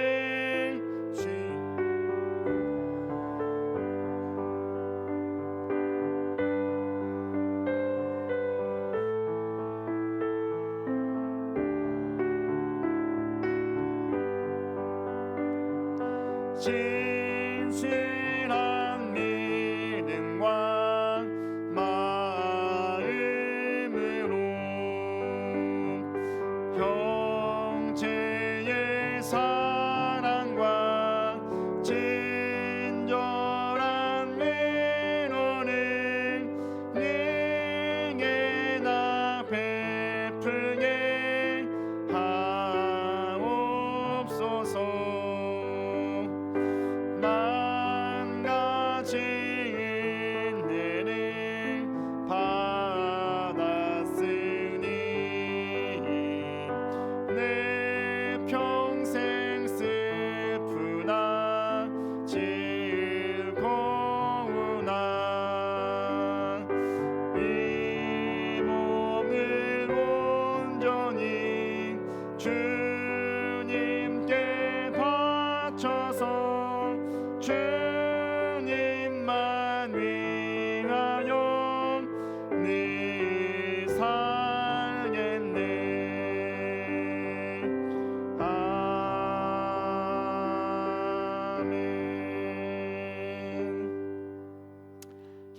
진실한 믿음과 마음으로 형제의 사랑과 친절한 위로를 능히 나 베풀게 하옵소서. 만 가지 은혜를 받았으니 내 평생 슬프나 즐거우나 이 몸을 온전히 주님께 바쳐서 주님만 위하여 늘 살겠네. 아멘.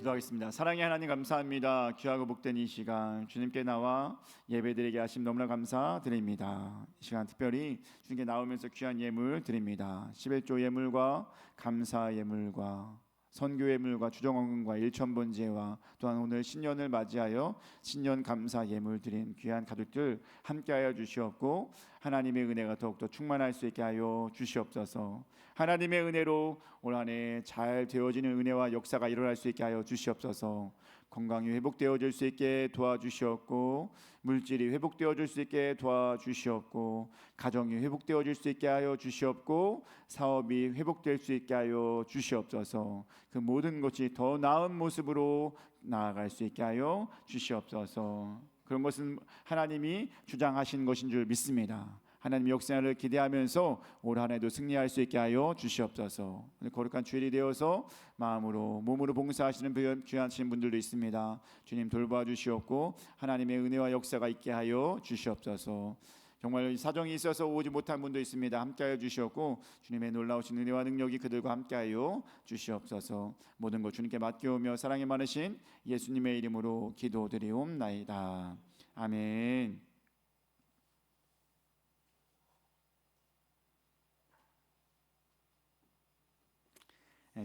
기도하겠습니다. 사랑의 하나님 감사합니다. 귀하고 복된 이 시간 주님께 나와 예배드리게 하심 너무나 감사드립니다. 이 시간 특별히 주님께 나오면서 귀한 예물 드립니다. 11조 예물과 감사 예물과 선교 예물과 주정원금과 일천번제와 또한 오늘 신년을 맞이하여 신년 감사 예물 드린 귀한 가족들 함께하여 주시옵고 하나님의 은혜가 더욱더 충만할 수 있게 하여 주시옵소서. 하나님의 은혜로 올 한 해 잘 되어지는 은혜와 역사가 일어날 수 있게 하여 주시옵소서. 건강이 회복되어질 수 있게 도와주시옵고 물질이 회복되어질 수 있게 도와주시옵고 가정이 회복되어질 수 있게 하여 주시옵고 사업이 회복될 수 있게 하여 주시옵소서. 그 모든 것이 더 나은 모습으로 나아갈 수 있게 하여 주시옵소서. 그런 것은 하나님이 주장하신 것인 줄 믿습니다. 하나님 역사를 기대하면서 올 한 해도 승리할 수 있게 하여 주시옵소서. 거룩한 주일이 되어서 마음으로 몸으로 봉사하시는 귀하신 분들도 있습니다. 주님 돌봐 주시옵고 하나님의 은혜와 역사가 있게 하여 주시옵소서. 정말 사정이 있어서 오지 못한 분도 있습니다. 함께하여 주시옵고 주님의 놀라우신 은혜와 능력이 그들과 함께하여 주시옵소서. 모든 것 주님께 맡겨오며 사랑이 많으신 예수님의 이름으로 기도드리옵나이다. 아멘.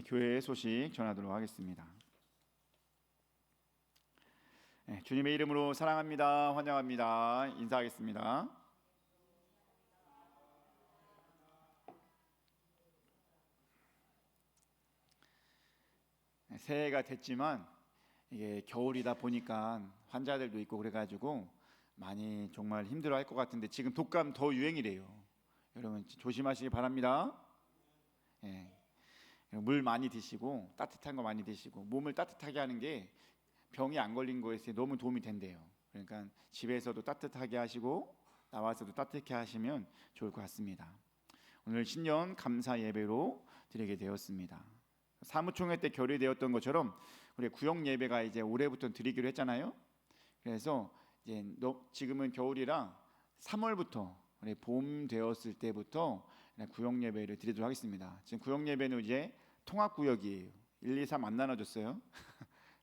교회의 소식 전하도록 하겠습니다. 주님의 이름으로 사랑합니다. 환영합니다. 인사하겠습니다. 새해가 됐지만 이게 겨울이다 보니까 환자들도 있고 그래가지고 많이 정말 힘들어할 것 같은데 지금 독감 더 유행이래요. 여러분 조심하시기 바랍니다. 물 많이 드시고 따뜻한 거 많이 드시고 몸을 따뜻하게 하는 게 병이 안 걸린 거에 너무 도움이 된대요. 그러니까 집에서도 따뜻하게 하시고 나와서도 따뜻하게 하시면 좋을 것 같습니다. 오늘 신년 감사 예배로 드리게 되었습니다. 사무총회 때 결의되었던 것처럼 우리 구역 예배가 이제 올해부터 드리기로 했잖아요. 그래서 이제 지금은 겨울이라 3월부터 우리 봄 되었을 때부터 구역 예배를 드리도록 하겠습니다. 지금 구역 예배는 이제 통합 구역이에요. 1, 2, 3 안 나눠줬어요.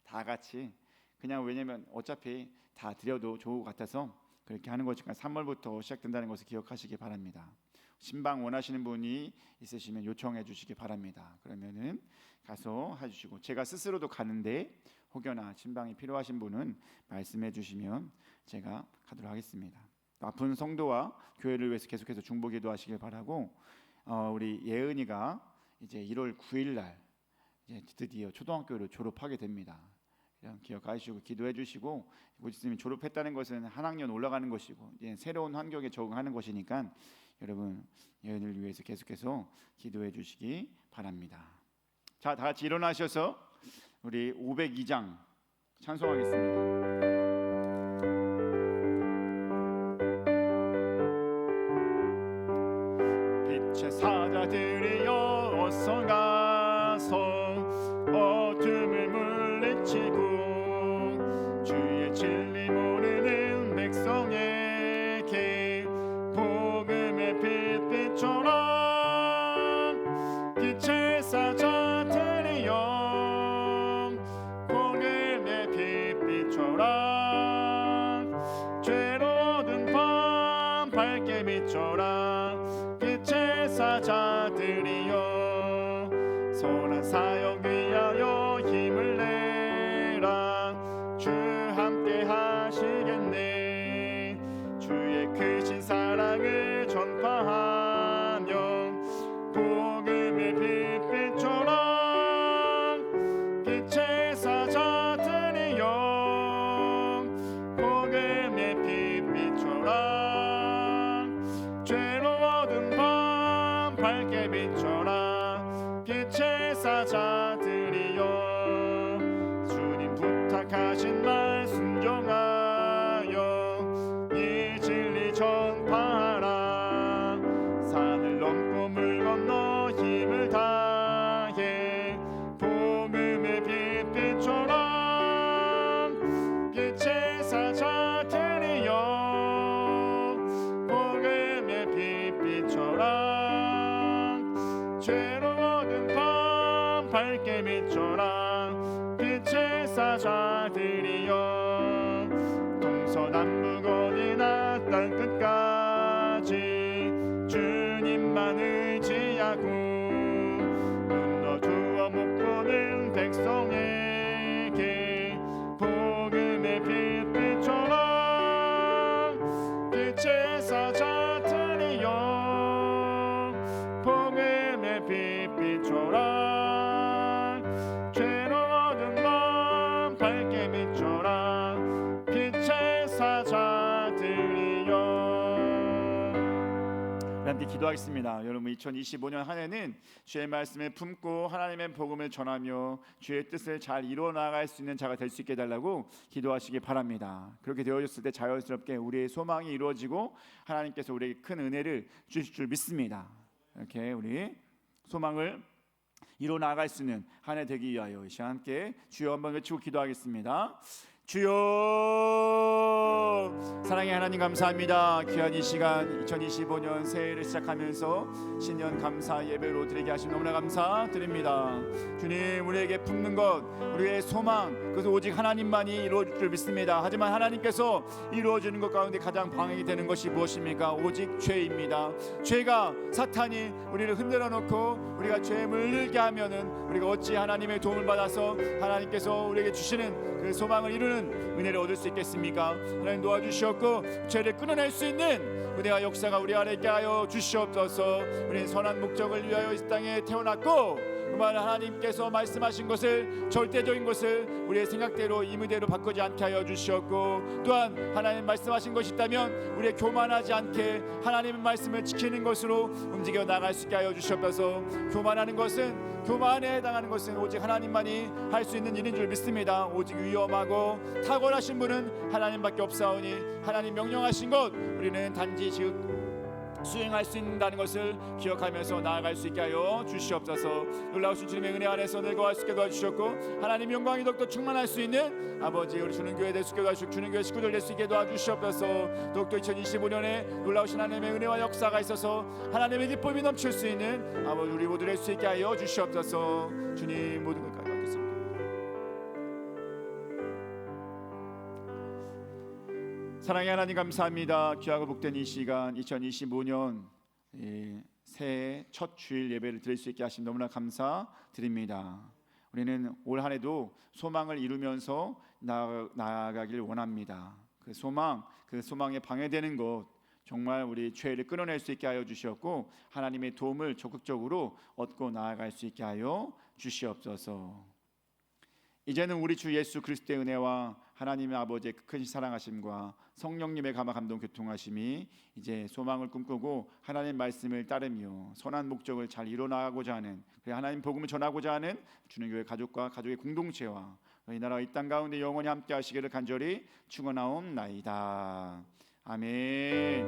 다 같이 그냥 왜냐면 어차피 다 드려도 좋을 것 같아서 그렇게 하는 거니까 3월부터 시작된다는 것을 기억하시기 바랍니다. 신방 원하시는 분이 있으시면 요청해 주시기 바랍니다. 그러면은 가서 해주시고 제가 스스로도 가는데 혹여나 신방이 필요하신 분은 말씀해 주시면 제가 가도록 하겠습니다. 아픈 성도와 교회를 위해서 계속해서 중보기도 하시길 바라고 우리 예은이가 이제 1월 9일 날 이제 드디어 초등학교를 졸업하게 됩니다. 그냥 기억하시고 기도해 주시고 곧 있으면 졸업했다는 것은 한 학년 올라가는 것이고 이제 새로운 환경에 적응하는 것이니까 여러분 예은을 위해서 계속해서 기도해 주시기 바랍니다. 자, 다 같이 일어나셔서 우리 502장 찬송하겠습니다. 빛의 사자들이여 어서 가서 어둠을 물리치고 주의 진리 모르는 백성에게 복음의 빛 비춰라. 빛의 사자들이여 복음의 빛 비춰라. 죄로 든 밤 밝게 비춰라. 빛의 사자들이여 선한 사역 위하여 힘을 내라. 주 함께 하시겠네. 주의 크신 사랑을 전파하며 복음의 빛 비춰라. 빛의 사자들이여 복음의 빛 비춰라. 죄로 얻은 밤 밝게 비춰라. 빛의 사자들이여 주님 부탁하신 말 순종하여 이 진리 전파하라. 산을 넘고 물 건너 힘을 다해 복음의 빛 비춰라. 빛의 사자들이여 복음의 빛 비춰라. 죄로 얻은 밤 밝게 비춰라. 빛의 빛의 사자들이여 동서남북 어디나 땅 끝까지 주님만 의지하고 눈너 주어 못 보는 백성에게 복음의 빛빛처럼 빛의 사자들이여 복음의 빛빛처럼 죄로 얻은 맘 밝게 비춰라 빛의 사자들이여. 함께 기도하겠습니다. 여러분 2025년 한 해는 주의 말씀을 품고 하나님의 복음을 전하며 주의 뜻을 잘 이루어 나갈 수 있는 자가 될 수 있게 해달라고 기도하시기 바랍니다. 그렇게 되어졌을 때 자연스럽게 우리의 소망이 이루어지고 하나님께서 우리에게 큰 은혜를 주실 줄 믿습니다. 이렇게 우리 소망을 이루어 나갈 수 있는 한 해 되기 위하여 이 시간 함께 주여 한번 외치고 기도하겠습니다. 주여, 사랑의 하나님 감사합니다. 귀한 이 시간 2025년 새해를 시작하면서 신년 감사 예배로 드리게 하신 너무나 감사드립니다. 주님, 우리에게 품는 것, 우리의 소망, 그것은 오직 하나님만이 이루어질 줄 믿습니다. 하지만 하나님께서 이루어지는 것 가운데 가장 방해가 되는 것이 무엇입니까? 오직 죄입니다. 죄가, 사탄이 우리를 흔들어 놓고 우리가 죄에 물들게 하면은 우리가 어찌 하나님의 도움을 받아서 하나님께서 우리에게 주시는 그 소망을 이루는 은혜를 얻을 수 있겠습니까? 하나님 도와주시옵고 죄를 끊어낼 수 있는 은혜와 역사가 우리 안에 있게 하여 주시옵소서. 우리는 선한 목적을 위하여 이 땅에 태어났고 그만 하나님께서 말씀하신 것을 절대적인 것을 우리의 생각대로 임의대로 바꾸지 않게 하여 주시옵고 또한 하나님 말씀하신 것이 있다면 우리의 교만하지 않게 하나님의 말씀을 지키는 것으로 움직여 나갈 수 있게 하여 주시옵소서. 교만하는 것은 교만에 해당하는 것은 오직 하나님만이 할 수 있는 일인 줄 믿습니다. 오직 위험하고 탁월하신 분은 하나님밖에 없사오니 하나님 명령하신 것 우리는 단지 수행할 수 있다는 것을 기억하면서 나아갈 수 있게 하여 주시옵소서. 놀라우신 주님의 은혜 안에서 늘 거할 수 있게 도와주셨고 하나님 영광이 더욱더 충만할 수 있는 아버지 우리 주는교회 될 수 있게 도와주시고 주는교회 식구들 될 수 있게 도와주시옵소서. 더욱더 2025년에 놀라우신 하나님의 은혜와 역사가 있어서 하나님의 기쁨이 넘칠 수 있는 아버지 우리 모두 될 수 있게 하여 주시옵소서. 주님 모든 것 가져가겠습니다. 사랑의 하나님 감사합니다. 귀하고 복된 이 시간 2025년 새해 첫 주일 예배를 드릴 수 있게 하신 너무나 감사드립니다. 우리는 올 한 해도 소망을 이루면서 나아가길 원합니다. 그 소망에 방해되는 것 정말 우리 죄를 끊어낼 수 있게 하여 주시옵고 하나님의 도움을 적극적으로 얻고 나아갈 수 있게 하여 주시옵소서. 이제는 우리 주 예수 그리스도의 은혜와 하나님의 아버지의 큰 사랑하심과 성령님의 감화 감동 교통하심이 이제 소망을 꿈꾸고 하나님 말씀을 따르며 선한 목적을 잘 이뤄나가고자 하는 하나님 복음을 전하고자 하는 주님교회 가족과 가족의 공동체와 이 나라와 이 땅 가운데 영원히 함께 하시기를 간절히 축원하옵나이다. 아멘.